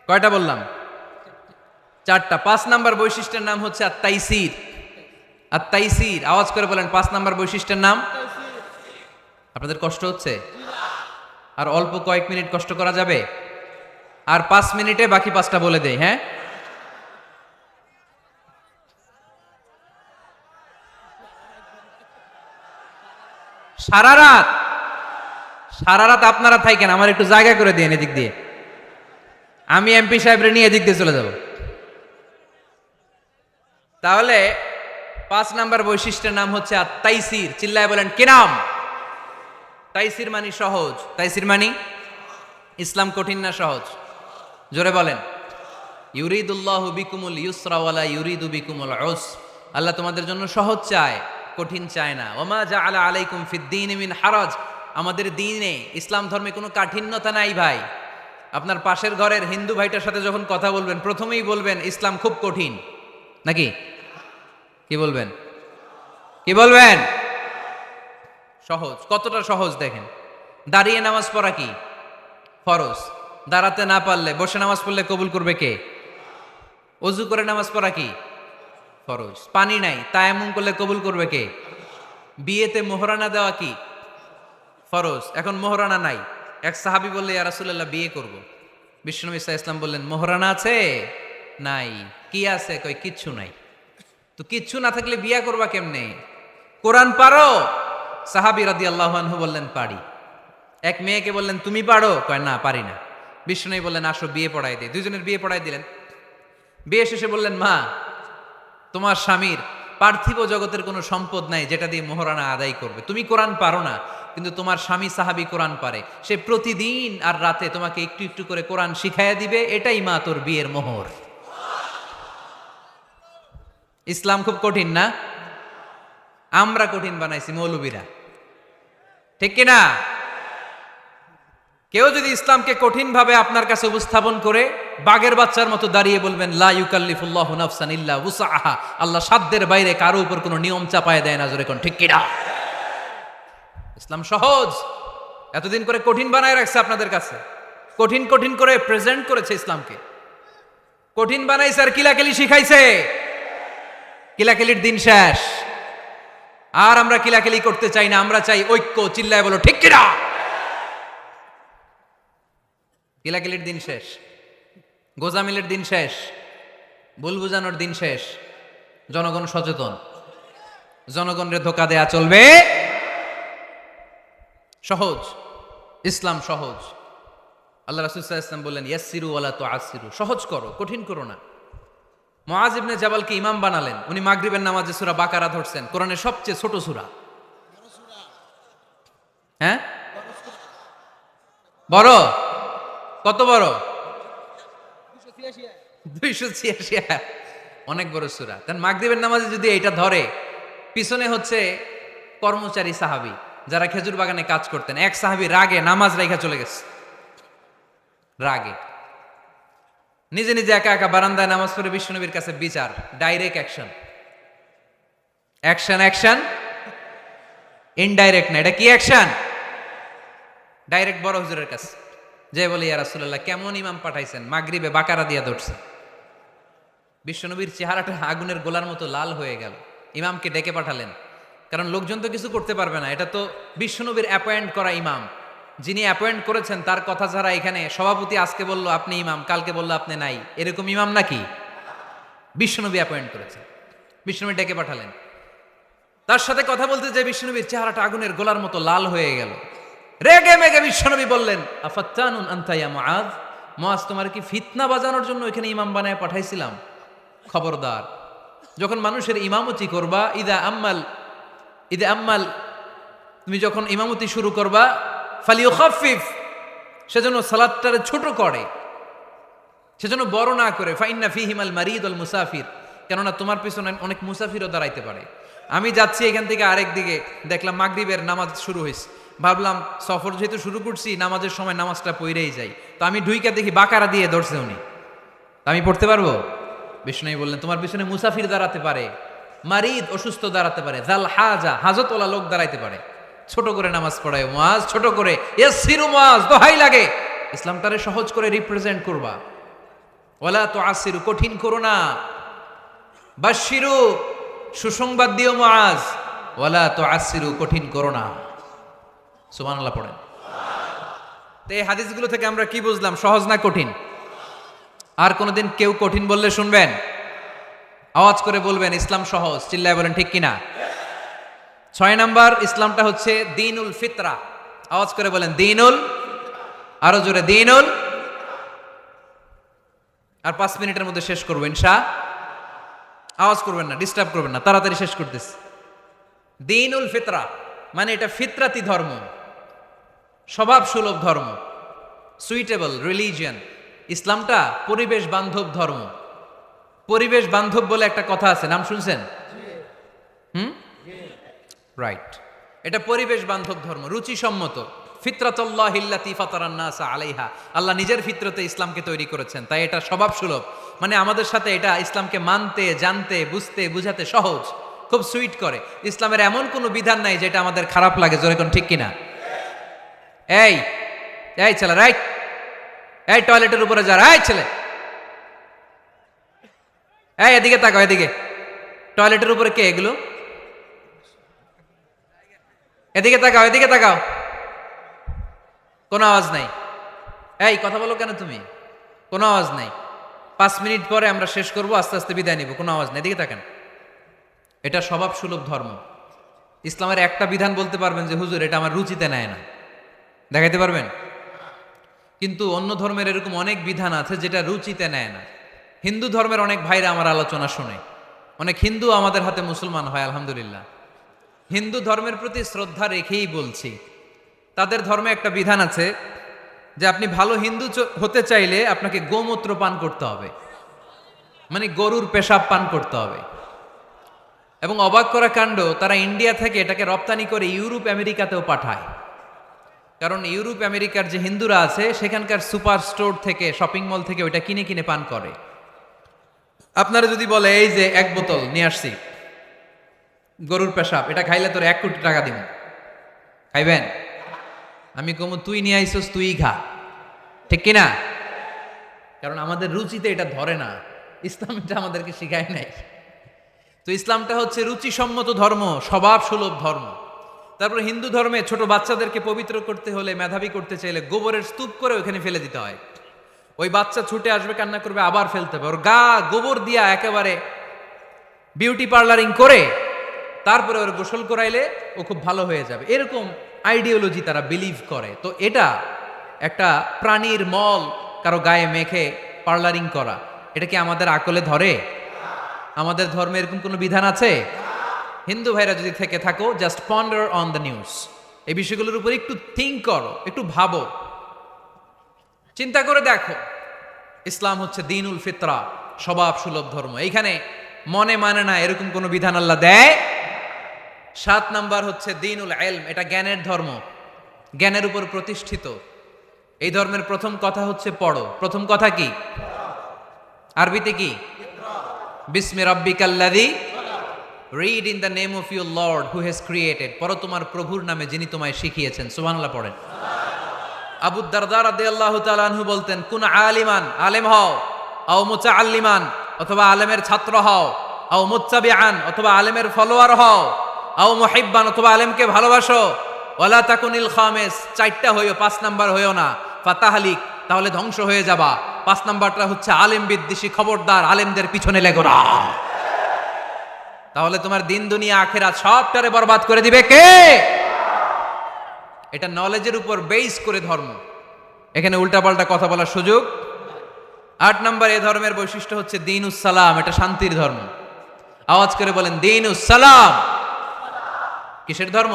কয়টা বললাম? চারটা। 5 নাম্বার বৈশিষ্ট্যের নাম হচ্ছে আত-তাইসির। আত-তাইসির, আওয়াজ করে বলেন 5 নাম্বার বৈশিষ্ট্যের নাম। আপনাদের কষ্ট হচ্ছে? আর অল্প কয়েক মিনিট কষ্ট করা যাবে? আর 5 মিনিটে বাকি 5টা বলে দেই। হ্যাঁ, সারা রাত আপনারা থাকেন, আমার একটু জায়গা করে দিন এদিক দিয়ে। আমি এমপি সাহেবরে নিয়ে এদিক দিয়ে চলে যাব। তাহলে 5 নাম্বার বৈশিষ্ট্যের নাম হচ্ছে আত-তাইসির। চিল্লায় বলেন কি নাম? তাইসির মানে সহজ। তাইসির মানে ইসলাম কঠিন না সহজ? জোরে বলেন। ইউরিদুল্লাহু বিকুমুল ইউসরা ওয়ালা ইউরিদু বিকুমুল উসর। আল্লাহ তোমাদের জন্য সহজ চায়, কঠিন চায় না। ওমা জাআলা আলাইকুম ফিদ-দীনি মিন হারাজ। আমাদের দ্বীনে, ইসলাম ধর্মে কোনো কাঠিন্যতা নাই ভাই। আপনার পাশের ঘরের হিন্দু ভাইটার সাথে যখন কথা বলবেন, প্রথমেই বলবেন ইসলাম খুব কঠিন, নাকি? কি বলবেন? কি বলবেন? সহজ। কতটা সহজ দেখেন। দাঁড়িয়ে নামাজ পড়া কি ফরজ, দাঁড়াতে না পারলে বসে নামাজ পড়লে কবুল করবে কে? ওযু করে নামাজ পড়া কি ফরজ। পানি নাই, তায়াম্মুম করলে কবুল করবে কে? বিয়েতে মোহরানা দেওয়া কি ফরজ। এখন মোহরানা নাই, এক সাহাবী বললে ইয়া রাসূলুল্লাহ বিয়ে করব। বিশ্বনবী সাল্লাল্লাহু আলাইহি ওয়াসাল্লাম বললেন মোহরানা আছে? নাই। কি আছে? কই কিচ্ছু নাই। তো কিচ্ছু না থাকলে বিয়ে করবা কেমনে? কোরআন পারো? সাহাবী রাদিয়াল্লাহু আনহু বললেন পারি। এক মেয়েকে বললেন তুমি পারো? কয় না, পারি না। বিশ্বনবী বললেন আসো বিয়ে পড়াই দেই। দুইজনের বিয়ে পড়াই দিলেন। বিয়ে শেষে বললেন মা, তোমার স্বামীর পার্থিব জগতের কোনো সম্পদ নাই যেটা দিয়ে মোহরানা আদায় করবে। তুমি কোরআন পারো না, কিন্তু তোমার স্বামী সাহাবী কোরআন পারে। সে প্রতিদিন আর রাতে তোমাকে একটু একটু করে কোরআন শিখাইয়া দিবে। এটাই মা তোর বিয়ের মোহর। ইসলাম খুব কঠিন না? আমরা কঠিন বানাইছি মৌলবীরা, ঠিক কিনা? কেউ যদি ইসলামকে কঠিন ভাবে আপনার কাছে উপস্থাপন করে, বাঘের বাচ্চার মতো দাঁড়িয়ে বলবেন লা ইউকাল্লিফুল্লাহু নাফসান ইল্লা উসআহা। আল্লাহ সাধ্যের বাইরে কারো উপর কোনো নিয়ম চাপায় দেয় না। জোরে কোন ঠিক কিনা? ইসলাম সহজ। এতদিন করে কঠিন বানায় রাখছে আপনাদের কাছে, কঠিন কঠিন করে প্রেজেন্ট করেছে ইসলামকে, কঠিন বানাইছে আর কিলাকিলি শিখাইছে। কিলাকিলির দিন শেষ, আর আমরা কিলাকিলি করতে চাই না, আমরা চাই ঐক্য। চিল্লায় বলো ঠিক কিনা? কিলাকিলির দিন শেষ, গোজামিলের দিন শেষ, ভুল বুঝানোর দিন শেষ। জনগণ সচেতন, জনগণের ধোকা দেয়া চলবে। সহজ, ইসলাম সহজ। আল্লাহ রাসূল সাল্লাল্লাহু আলাইহি ওয়াসাল্লাম বললেন ইয়াসসিরু ওয়ালা তুআসসিরু, সহজ করো, কঠিন করো না। মুআয ইবনে জাবালকে ইমাম বানালেন, উনি মাগরিবের নামাজে সূরা বাকারা ধরছেন, কোরআনের সবচেয়ে ছোট সূরা। হ্যাঁ, বড়? কত বড়? 286, অনেক বড় সূরা। কারণ মাগরিবের নামাজে যদি এটা ধরে, পিছনে হচ্ছে কর্মচারী সাহাবী যারা খেজুর বাগানে কাজ করতেন। এক সাহাবী রাগে নামাজ রাইখা চলে গেছে, রাগে নিজে নিজে একা একা বারান্দায় নামাজ পড়ে বিশ্বনবীর কাছে বিচার। Direct action, action action, indirect না। এটা কি অ্যাকশন? ডাইরেক্ট বড় হুজুরের কাছে যে বলে ইয়া রাসূলুল্লাহ কেমন ইমাম পাঠাইছেন, মাগরিবে বাকারা দিয়া ধরছে। বিশ্বনবীর চেহারাটা আগুনের গোলার মতো লাল হয়ে গেল। ইমামকে ডেকে পাঠালেন, কারণ লোকজন তো কিছু করতে পারবে না, এটা তো বিশ্বনবীর অ্যাপয়েন্ট করা ইমাম। যিনি অ্যাপয়েন্ট করেছেন তার কথা ছাড়া এখানে সভাপতি আজকে বলল আপনি ইমাম, কালকে বলল আপনি নাই, এরকম ইমাম নাকি? বিশ্বনবী অ্যাপয়েন্ট করেছেন। বিশ্বনবী ডেকে পাঠালেন, তার সাথে কথা বলতে যে বিশ্বনবীর চেহারাটা আগুনের গোলার মতো লাল হয়ে গেল। রেগে মেগে বিশ্বনবী বললেন আফাত্তানুন আনতা ইয়া মুআয, মুআয তোমার কি ফিতনা বাজানোর জন্য এখানে ইমাম বানায় পাঠাইছিলাম? খবরদার, যখন মানুষের ইমামতি করবা, ইদা আম্মাল, তুমি যখন ইমামতি শুরু করবা, ফালিউখাফফিফ, সেজন্য সালাতটারে ছোট করে, সেজন্য বড় না করে। ফাইন্না ফীহিমাল মারিদ ওয়াল মুসাফির, কেননা তোমার পিছনে অনেক মুসাফিরও দাঁড়াইতে পারে। আমি যাচ্ছি এখান থেকে আরেক দিকে, দেখলাম মাগরিবের নামাজ শুরু হয়েছে, ভাবলাম সফর যেহেতু শুরু করছি নামাজের সময় নামাজটা পড়েই যাই, তো আমি ঢুইকা দেখি বাকারা দিয়ে ধরছে উনি, তা আমি পড়তে পারবো? বিষ্ণু বললেন তোমার পিছনে মুসাফির দাঁড়াতে পারে, মারিদ অসুস্থ দাঁড়াতে পারে, জাল হাজা হাজতওয়ালা লোক দাঁড়াইতে পারে। ছোট করে নামাজ পড়ায় মুআয, ছোট করে। ইয়াসসিরু মুআয, দোহাই লাগে, ইসলামটারে সহজ করে রিপ্রেজেন্ট করবা। ওয়ালা তুআসসিরু, কঠিন করো না। বাশশিরু, সুসংবাদ দিও মুআয, ওয়ালা তুআসসিরু, কঠিন করো না। সুবহানাল্লাহ পড়েন। তো এই হাদিসগুলো থেকে আমরা কি বুঝলাম? সহজ না কঠিন? আর কোনোদিন কেউ কঠিন বললে শুনবেন? আওয়াজ করে বলবেন ইসলাম সহজ। চিল্লায় বলেন ঠিক কিনা? 6 নাম্বার, ইসলামটা হচ্ছে দ্বীনুল ফিতরা। আওয়াজ করে বলেন দ্বীনুল, আরো জোরে দ্বীনুল। আর 5 মিনিটের মধ্যে শেষ করবো ইনশাআল্লাহ। আওয়াজ করবেন না, ডিস্টার্ব করবেন না, তাড়াতাড়ি শেষ করতেছি। দ্বীনুল ফিতরা মানে এটা ফিতরাতি ধর্ম, স্বভাব সুলভ ধর্ম, সুইটেবল রিলিজিয়ান। ইসলামটা পরিবেশ বান্ধব ধর্ম। পরিবেশ বান্ধব বলে একটা কথা আছে, নাম শুনছেন? রাইট, এটা পরিবেশ বান্ধব ধর্ম, রুচিসম্মত। ফিতরাতুল্লাহিল্লাতী ফাতারান নাস আলাইহা, আল্লাহ নিজের ফিতরতে ইসলামকে তৈরি করেছেন, তাই এটা স্বভাব সুলভ। মানে আমাদের সাথে এটা ইসলামকে মানতে, জানতে, বুঝতে, বুঝাতে সহজ, খুব সুইট করে। ইসলামের এমন কোনো বিধান নাই যেটা আমাদের খারাপ লাগে। জোরে কোন ঠিক কিনা? এই এই ছেলে, রাইট, এই টয়লেটের উপরে যা, এই ছেলে, এই এদিকে তাকাও, এদিকে। টয়লেটের উপরে কে এগুলো? এদিকে তাকাও, এদিকে তাকাও। কোনো আওয়াজ নাই। এই কথা বলো কেন তুমি? কোনো আওয়াজ নাই। 5 মিনিট পরে আমরা শেষ করব, আস্তে আস্তে বিদায় নিব, কোনো আওয়াজ নাই। এদিকে তাকান। এটা স্বভাব সুলভ ধর্ম। ইসলামের একটা বিধান বলতে পারবেন যে হুজুর এটা আমার রুচিতে নেয় না, দেখাইতে পারবেন? কিন্তু অন্য ধর্মের এরকম অনেক বিধান আছে যেটা রুচিতে নেয় না। হিন্দু ধর্মের অনেক ভাইরা আমার আলোচনা শুনে, অনেক হিন্দু আমাদের হাতে মুসলমান হয় আলহামদুলিল্লাহ। হিন্দু ধর্মের প্রতি শ্রদ্ধা রেখেই বলছি, তাদের ধর্মে একটা বিধান আছে যে আপনি ভালো হিন্দু হতে চাইলে আপনাকে গোমূত্র পান করতে হবে, মানে গরুর পেশাব পান করতে হবে। এবং অবাক করা কাণ্ড, তারা ইন্ডিয়া থেকে এটাকে রপ্তানি করে ইউরোপ আমেরিকাতেও পাঠায়। কারণ ইউরোপ আমেরিকার যে হিন্দুরা আছে সেখানকার সুপার স্টোর থেকে, শপিং মল থেকে ওইটা কিনে কিনে পান করে। আপনারা যদি বলে এই যে 1 বোতল নিয়ে আসছি গরুর পেশাব, এটা খাইলে তোর 1 কোটি টাকা দিব, খাইবেন? আমি কমু তুই নিয়ে আইসস তুই খা, ঠিক কিনা? কারণ আমাদের রুচিতে এটা ধরে না, ইসলাম এটা আমাদেরকে শিখায় নাই। তো ইসলামটা হচ্ছে রুচিসম্মত ধর্ম, স্বভাব সুলভ ধর্ম। তারপর হিন্দু ধর্মে ছোট বাচ্চাদেরকে পবিত্র করতে হলে, মেধাবী করতে চাইলে গোবরের স্তূপ করে ওখানে ফেলে দিতে হয়। ওই বাচ্চা ছুটে আসবে, কান্না করবে, আবার ফেলতে হবে। ওর গা গোবর দিয়া একেবারে বিউটি পার্লারিং করে তারপরে ওর গোসল করাইলে ও খুব ভালো হয়ে যাবে, এরকম আইডিওলজি তারা বিলিভ করে। তো এটা একটা প্রাণীর মল কারো গায়ে মেখে পার্লারিং করা, এটা কি আমাদের আকলে ধরে? আমাদের ধর্মে এরকম কোনো বিধান আছে? হিন্দু ভাইরা যদি থেকে থাকো, just ponder on the news, এই বিষয়গুলোর উপর একটু থিঙ্ক করো, একটু ভাবো, চিন্তা করে দেখো। ইসলাম হচ্ছে দ্বীনুল ফিতরা, স্বভাব সুলভ ধর্ম। এইখানে মনে মানে না এরকম কোনো বিধান আল্লাহ দেয়। 7 নাম্বার হচ্ছে দ্বীনুল ইলম, এটা জ্ঞানের ধর্ম, জ্ঞানের উপর প্রতিষ্ঠিত। এই ধর্মের প্রথম কথা হচ্ছে পড়ো। প্রথম কথা কি? আরবিতে কি? বিসমি রাব্বিকাল্লাযী, read in the name of your lord who has created. পড়ো তোমার প্রভুর নামে যিনি তোমায় শিখিয়েছেন। সুবহানাল্লাহ পড়েন। আবু দারদা রাদিয়াল্লাহু তাআলা আনহু বলতেন, কুন আলিমান, আলেম হও, আও মুতাআল্লিমান, অথবা আলেমের ছাত্র হও, আও মুত্তাবিআন, অথবা আলেমের ফলোয়ার হও, আও মুহিব্বান, অথবা আলেমকে ভালোবাসো, ওয়ালা তাকুনিল খামিস, 4টা হইও, 5 নাম্বার হইও না, ফাতাহলিক, তাহলে ধ্বংস হয়ে যাবা। 5 নাম্বারটা হচ্ছে আলেম বিদ্বেষী, খবরদার আলেমদের পিছনে লেগো না, তাহলে তোমার দিন দুনিয়া আখিরাত সবটারে বরবাদ করে দিবে কে? এটা নলেজের উপর বেস করে ধর্ম, এখানে উল্টাপাল্টা কথা বলার সুযোগ। 8 নাম্বার এই ধর্মের বৈশিষ্ট্য হচ্ছে দ্বীনুস সালাম, এটা শান্তির ধর্ম। আওয়াজ করে বলেন দ্বীনুস সালাম। কিসের ধর্ম?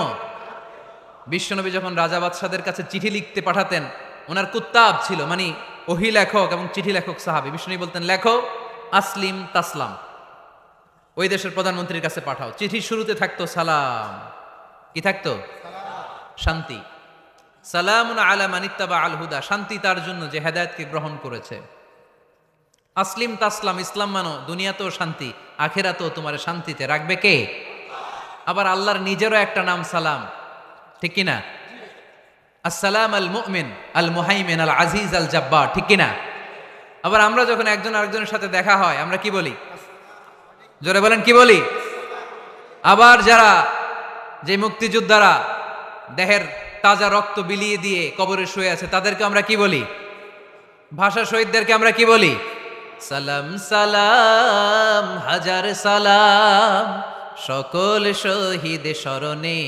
বিশ্বনবী যখন রাজা বাদশাদের কাছে চিঠি লিখতে পাঠাতেন, ওনার কুত্তাব ছিল, মানে ওহী লেখক এবং চিঠি লেখক সাহাবী। বিশ্বনবী বলতেন, লেখো আসলিম তাসলাম, ওই দেশের প্রধানমন্ত্রীর কাছে পাঠাও। চিঠির শুরুতে থাকতো সালাম, কি থাকতো? শান্তি। সালামুন আলা মান ইত্তাবা আল হুদা, শান্তি তার জন্য যে হেদায়েতকে গ্রহণ করেছে। আসলিম তাসলাম, ইসলাম মানো, দুনিয়াতেও শান্তি, আখিরাতেও তোমার শান্তিতে রাখবে কে? আবার আল্লাহর নিজেরও একটা নাম সালাম, ঠিক কিনা? আসসালাম আল মুমিন আল মুহাইমিন আল আজিজ আল জাব্বার, ঠিক কিনা? আবার আমরা যখন একজন আরেকজনের সাথে দেখা হয় আমরা কি বলি? জোরে বলেন, কি বলি? আবার যারা, যে মুক্তিযোদ্ধারা দেহের তাজা রক্ত বিলিয়ে দিয়ে কবরে শুয়ে আছে, তাদেরকে আমরা কি বলি? ভাষা শহীদদেরকে আমরা কি বলি? সালাম সালাম হাজার সালাম, সকল শহীদ স্মরণে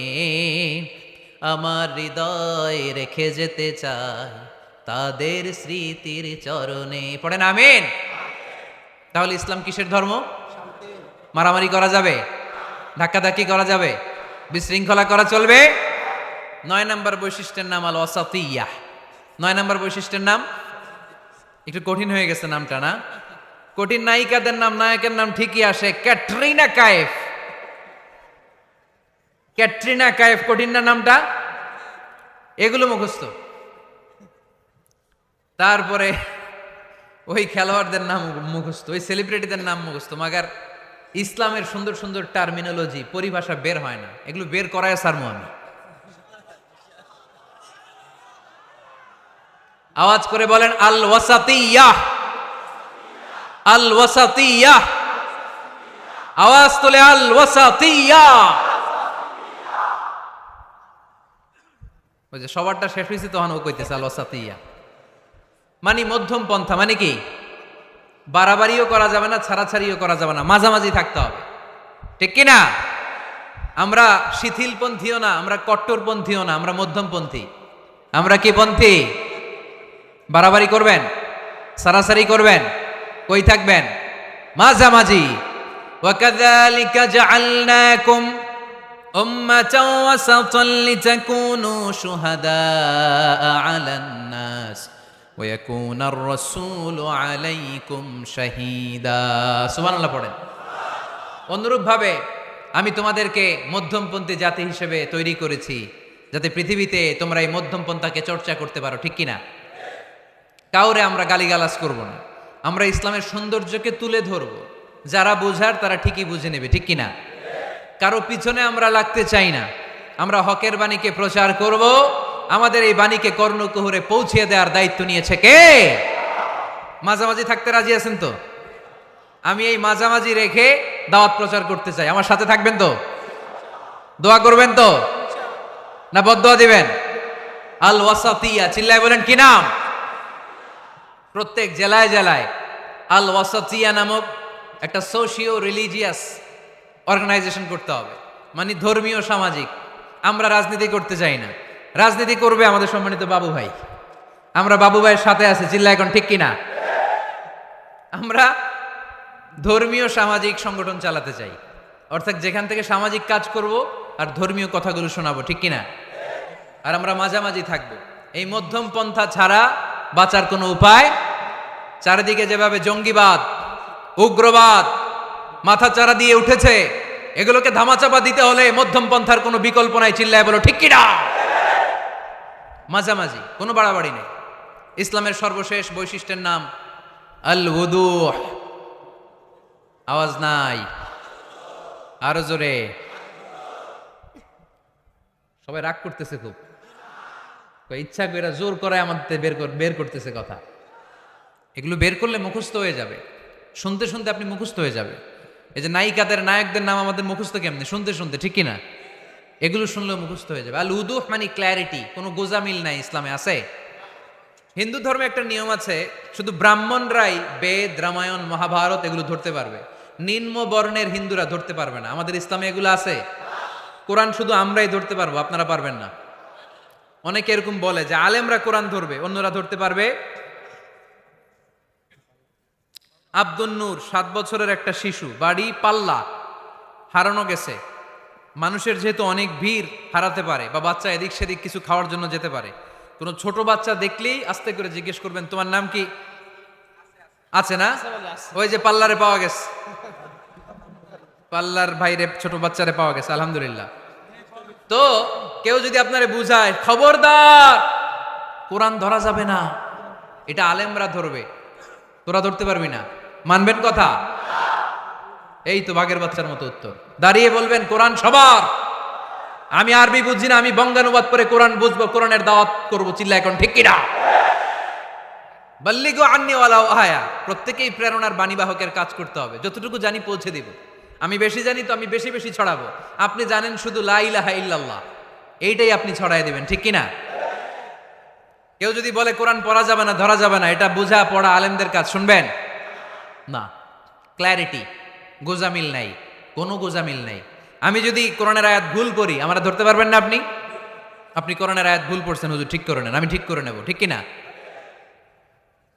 আমার হৃদয় রেখে যেতে চাই তাদের স্মৃতির চরণে। পড়েন আমিন। তাহলে ইসলাম কিসের ধর্ম? মারামারি করা যাবে? ধাক্কাধাক্কি করা যাবে? বিশৃঙ্খলা করা চলবে? 9 নাম্বার বৈশিষ্ট্যের নাম আল ওয়াসাতিয়া। 9 নাম্বার বৈশিষ্ট্যের নাম, একটু কঠিন হয়ে গেছে নামটা না? কঠিন নায়িকাদের নাম, নায়কের নাম ঠিকই আসে, ক্যাটরিনা কাইফ। ক্যাটরিনা কাইফ, কঠিন না নামটা? এগুলো মুখস্থ। তারপরে ওই খেলোয়াড়দের নাম মুখস্থ, ওই সেলিব্রিটিদের নাম মুখস্থ, মাগার ইসলামের সুন্দর সুন্দর টার্মিনোলজি, পরিভাষা বের হয় না। এগুলো বের করায় সারমু আমি। আওয়াজ করে বলেন আল ওয়াসাতিয়া, আল ওয়াসাতিয়া। আওয়াজ তোলে আল ওয়াসাতিয়া। ওই যে সবারটা শেষ হয়েছে তখন ও কইতেছে আল ওয়াসাতিয়া, মানে মধ্যম পন্থা। মানে কি? বাড়াবাড়িও করা যাবে না, ছাড়াছাড়িও করা যাবে না, মাঝামাঝি থাকতে হবে, ঠিক কিনা? আমরা শিথিলপন্থীও না, আমরা কট্টরপন্থীও না, আমরা মধ্যমপন্থী। আমরা কি পন্থী? বাড়াবাড়ি করবেন, সারাসারি করবেন, কই থাকবেন? মাঝামাঝি। ওয়াকাযালিকা জাআলনাকুম উম্মাতাও ওয়াসাতান লিতাকুনু শুহাদাআ আলান নাস ওয়া ইয়াকুনার রাসূলু আলাইকুম শাহীদা। সুবহানাল্লাহ পড়েন। অনুরূপভাবে আমি তোমাদেরকে মধ্যমপন্থী জাতি হিসেবে তৈরি করেছি, যাতে পৃথিবীতে তোমরা এই মধ্যমপন্থাকে চর্চা করতে পারো, ঠিক কিনা? কাউরে আমরা গালিগালাজ করব না, আমরা ইসলামের সৌন্দর্যকে তুলে ধরব। যারা বোঝার তারা ঠিকই বুঝে নেবে, ঠিক কিনা? কারো পিছনে আমরা লাগতে চাই না। আমরা হকের বাণীকে প্রচার করব, আমাদের এই বাণীকে কর্ণকুহরে পৌঁছিয়ে দেওয়ার দায়িত্ব নিয়েছে কে? মাঝামাঝি থাকতে রাজি আছেন তো? আমি এই মাঝামাঝি রেখে দাওয়াত প্রচার করতে চাই, আমার সাথে থাকবেন তো? দোয়া করবেন তো? না বদদোয়া দিবেন? আল ওয়াসাতিয়া, চিল্লায় বলেন কি নাম? প্রত্যেক জেলায় জেলায় আল ওয়াসাতিয়া নামক একটা সোশিও রিলিজিয়াস অর্গানাইজেশন করতে হবে, মানে ধর্মীয় সামাজিক। আমরা রাজনীতি করতে চাই না, রাজনীতি করবে আমাদের সম্মানিত বাবু ভাই। আমরা বাবু ভাইয়ের সাথে আছি, চিল্লা এখন ঠিক কিনা? আমরা ধর্মীয় সামাজিক সংগঠন চালাতে চাই, অর্থাৎ যেখান থেকে সামাজিক কাজ করব আর ধর্মীয় কথাগুলো শোনাবো, ঠিক কিনা? আর আমরা মাঝামাঝি থাকবো। এই মধ্যম পন্থা ছাড়া বাঁচার কোনো উপায়। চারিদিকে যেভাবে জঙ্গিবাদ, উগ্রবাদ মাথাচাড়া দিয়ে উঠেছে, এগুলোকে ধামাচাপা দিতে হলে মধ্যম পন্থার কোনো বিকল্প নাই, চিল্লায় বলো ঠিক কিনা? মাঝামাঝি, কোনো বাড়াবাড়ি নেই। ইসলামের সর্বশেষ বৈশিষ্ট্যের নাম আল ওযুহ। আওয়াজ নাই, আরো জোরে। সবাই রাগ করতেছে খুব, ইচ্ছা করে জোর করে আমাদের বের করতেছে কথা। এগুলো বের করলে মুখস্থ হয়ে যাবে, শুনতে শুনতে আপনি মুখস্থ হয়ে যাবে। এই যে নায়িকাদের নায়কদের নাম আমাদের মুখস্থ কেমনে? শুনতে শুনতে, ঠিক কিনা? এগুলো শুনলেও মুখস্থ হয়ে যাবে। আল উদুহ মানে ক্ল্যারিটি, কোনো গোজামিল নাই ইসলামে আছে। হিন্দু ধর্মে একটা নিয়ম আছে, শুধু ব্রাহ্মণরাই বেদ, রামায়ণ, মহাভারত এগুলো ধরতে পারবে, নিম্ন বর্ণের হিন্দুরা ধরতে পারবে না। আমাদের ইসলামে এগুলো আছে। কোরআন শুধু আমরাই ধরতে পারবো, আপনারা পারবেন না। অনেকে এরকম বলে যে আলেমরা কোরআন ধরবে, অন্যরা ধরতে পারবে। আব্দুল নূর 7 বছরের একটা শিশু, বাড়ি পাল্লা, হারানো গেছে। মানুষের যেহেতু অনেক ভিড় হারাতে পারে, বা বাচ্চা এদিক সেদিক কিছু খাওয়ার জন্য যেতে পারে, কোনো ছোট বাচ্চা দেখলেই আস্তে করে জিজ্ঞেস করবেন তোমার নাম কি? আছে না? ওই যে পাল্লারে পাওয়া গেছে, পাল্লার ভাইরে ছোট বাচ্চারে পাওয়া গেছে, আলহামদুলিল্লাহ। তো কেউ যদি আপনারে বুঝায় খবরদার কোরআন ধরা যাবে না, এটা আলেমরা ধরবে, তোরা ধরতে পারবি না, মানবেন কথা? এই তো বাঘের বাচ্চার মতো উত্তর। দাঁড়িয়ে বলবেন কোরআন সবার। আমি আরবি বুঝি না, আমি বঙ্গানুবাদ করে কোরআন বুঝবো, কোরআনের দাওয়াত করবো, চিল্লা এখন ঠিক কিনা? বাল্লিগু আন্নি ওয়ালাউ আয়া। প্রত্যেকেই প্রেরণার বাণীবাহকের কাজ করতে হবে, যতটুকু জানি পৌঁছে দিব। আমি বেশি জানি তো আমি বেশি বেশি ছড়াবো। আপনি জানেন শুধু লা ইলাহা ইল্লাল্লাহ, এইটাই আপনি ছড়াই দিবেন, ঠিক কিনা? কেউ যদি বলে কোরআন পড়া যাবে না, ধরা যাবে না, এটা বোঝা পড়া আলেমদের কাজ, শুনবেন না। ক্ল্যারিটি, গোজামিল নাই, কোনো গোজামিল নাই। আমি যদি কোরআনের আয়াত ভুল করি, আমরা ধরতে পারবেন না। আপনি আপনি কোরআনের আয়াত ভুল পড়ছেন, হুজুর ঠিক করে নেন, আমি ঠিক করে নেব, ঠিক কিনা?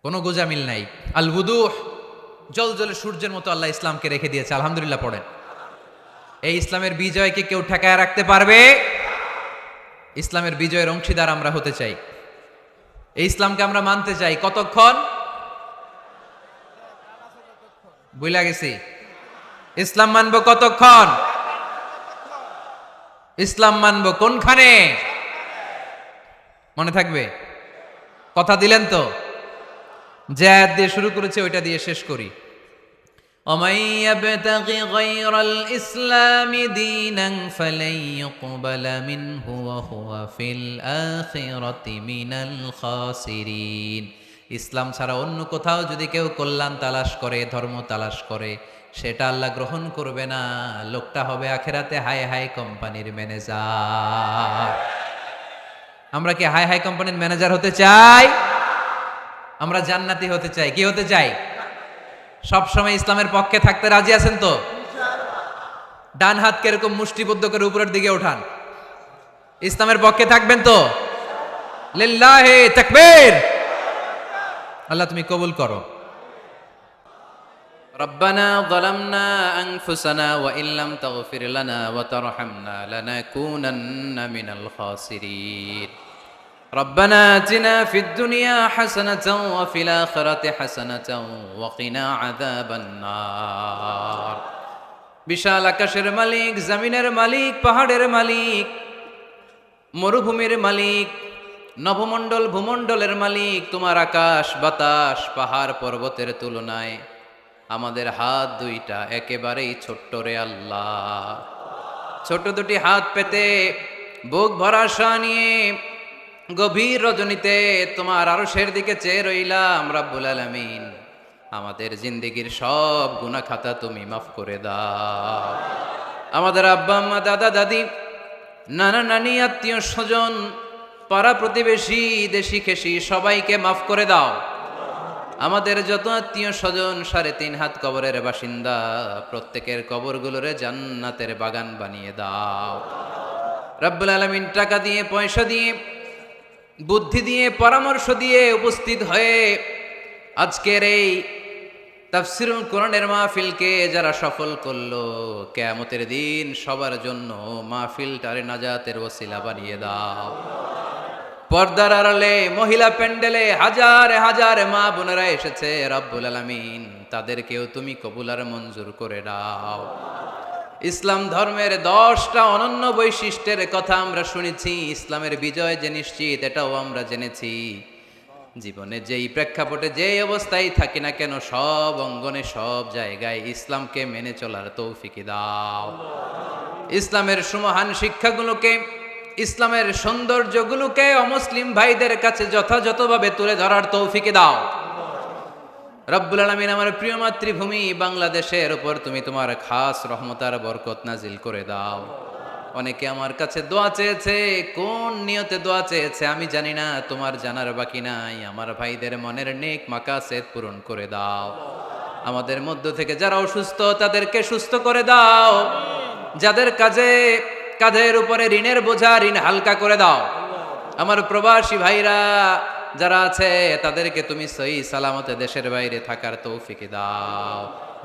কোনো গোজামিল নাই। আল উযুহ, জল জলে সূর্যের মতো আল্লাহ ইসলামকে রেখে দিয়েছে, আলহামদুলিল্লাহ পড়েন। এই ইসলামের বিজয়কে কেউ ঠেকায় রাখতে পারবে? ইসলামের বিজয়ের অংশীদার আমরা হতে চাই, এই ইসলামকে আমরা মানতে চাই। কতক্ষণ? বুঝলা গেছি। ইসলাম মানবো কতক্ষণ? ইসলাম মানবো কোনখানে? মনে থাকবে? কথা দিলেন তো? যে আয়াত দিয়ে শুরু করেছে ওইটা দিয়ে শেষ করি। ومن يبتغ غير الإسلام دينا فلن يقبل منه وهو في الآخرة من الخاسرين। ইসলাম ছাড়া অন্য কোথাও যদি কেউ কল্যাণ তালাশ করে, ধর্ম তালাশ করে, সেটা আল্লাহ গ্রহণ করবে না। লোকটা হবে আখেরাতে হাই হাই কোম্পানির ম্যানেজার। আমরা কি হাই হাই কোম্পানির ম্যানেজার হতে চাই? আমরা জান্নাতি হতে চাই। কি হতে চাই? সব সময় ইসলামের পক্ষে থাকতে রাজি আছেন তো? ডান হাত কিরকম মুষ্টিবদ্ধ করে উপরের দিকে ওঠান। ইসলামের পক্ষে থাকবেন তো? লিল্লাহি তাকবীর। আল্লাহ তুমি কবুল করো। রব্বানা যালামনা আনফুসানা ওয়া ইল্লাম তাগফির লানা ওয়া তারহামনা লানাকুনান্না মিনাল খাসিরিন। ربنا آتنا في الدنيا حسنة وفي الآخرة حسنة وقنا عذاب النار। বিশাল আকাশের মালিক, জমিনের মালিক, পাহাড়ের মালিক, মরুভূমির মালিক, নভমণ্ডল ভূমণ্ডলের মালিক, তোমার আকাশ বাতাস পাহাড় পর্বতের তুলনায় আমাদের হাত দুইটা একেবারেই ছোট্ট রে আল্লাহ। ছোট দুটি হাত পেতে বুক ভরা আশা নিয়ে গভীর রজনীতে তোমার আরশের দিকে চেয়ে রইলাম রাব্বুল আলামিন, আমাদের জিন্দেগির সব গুনাহ খাতা তুমি মাফ করে দাও। আমাদের আব্বা আম্মা, দাদা দাদি, নানা নানি, আত্মীয় স্বজন, পাড়া প্রতিবেশী, দেশি খেসি সবাইকে মাফ করে দাও। আমাদের যত আত্মীয় স্বজন 3.5 হাত কবরের বাসিন্দা, প্রত্যেকের কবরগুলোরে জান্নাতের বাগান বানিয়ে দাও রাব্বুল আলামিন। টাকা দিয়ে, পয়সা দিয়ে, বুদ্ধি দিয়ে, পরামর্শ দিয়ে উপস্থিত হয়ে আজকের এই তাফসিরুল কোরআনের মাহফিলকে যারা সফল করলো, কিয়ামতের দিন সবার জন্য মাহফিলটারে নাজাতের ওসিলা বানিয়ে দাও। পর্দার আড়ালে, মহিলা প্যান্ডেলে হাজারে হাজারে মা বোনেরা এসেছে রাব্বুল আলামিন, তাদেরকেও তুমি কবুল আর মঞ্জুর করে দাও। ইসলাম ধর্মের 10টা অনন্য বৈশিষ্ট্যের কথা আমরা শুনেছি, ইসলামের বিজয় যে নিশ্চিত এটাও আমরা জেনেছি। জীবনে যেই প্রেক্ষাপটে যেই অবস্থায় থাকি না কেন, সব অঙ্গনে সব জায়গায় ইসলামকে মেনে চলার তৌফিক দাও। ইসলামের সুমহান শিক্ষাগুলোকে, ইসলামের সৌন্দর্যগুলোকে অমুসলিম ভাইদের কাছে যথাযথভাবে তুলে ধরার তৌফিক দাও রব্বুল আলামিন। আমার প্রিয় মাতৃভূমি বাংলাদেশের উপর তুমি তোমার খাস রহমতার বরকত নাজিল করে দাও। অনেকে আমার কাছে দোয়া চেয়েছে, কোন নিয়তে দোয়া চেয়েছে আমি জানি না, তোমার জানার বাকি নাই। আমার ভাইদের মনের নেক মাকাসেদ পূরণ করে দাও। আমাদের মধ্য থেকে যারা অসুস্থ তাদেরকে সুস্থ করে দাও। যাদের কাঁধের উপরে ঋণের বোঝা, ঋণ হালকা করে দাও। আমার প্রবাসী ভাইরা যারা আছে তাদেরকে তুমি সহি সালামতে দেশের বাইরে থাকার তৌফিক দাও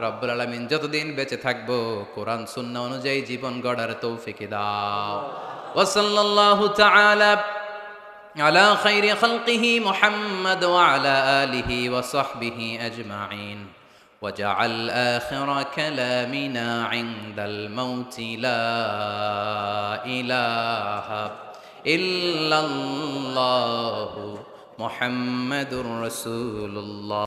রব্বুল আলামিন। যতদিন বেঁচে থাকবো কোরআন সুন্নাহ অনুযায়ী জীবন গড়ার তৌফিক দাও। ওয়া সাল্লাল্লাহু তাআলা আলা খাইরি খালকিহি মুহাম্মদ ওয়া আলা আলিহি ওয়া সাহবিহি আজমাইন। وجعل آخر كلامنا عند الموت لا إله إلا الله محمد رسول الله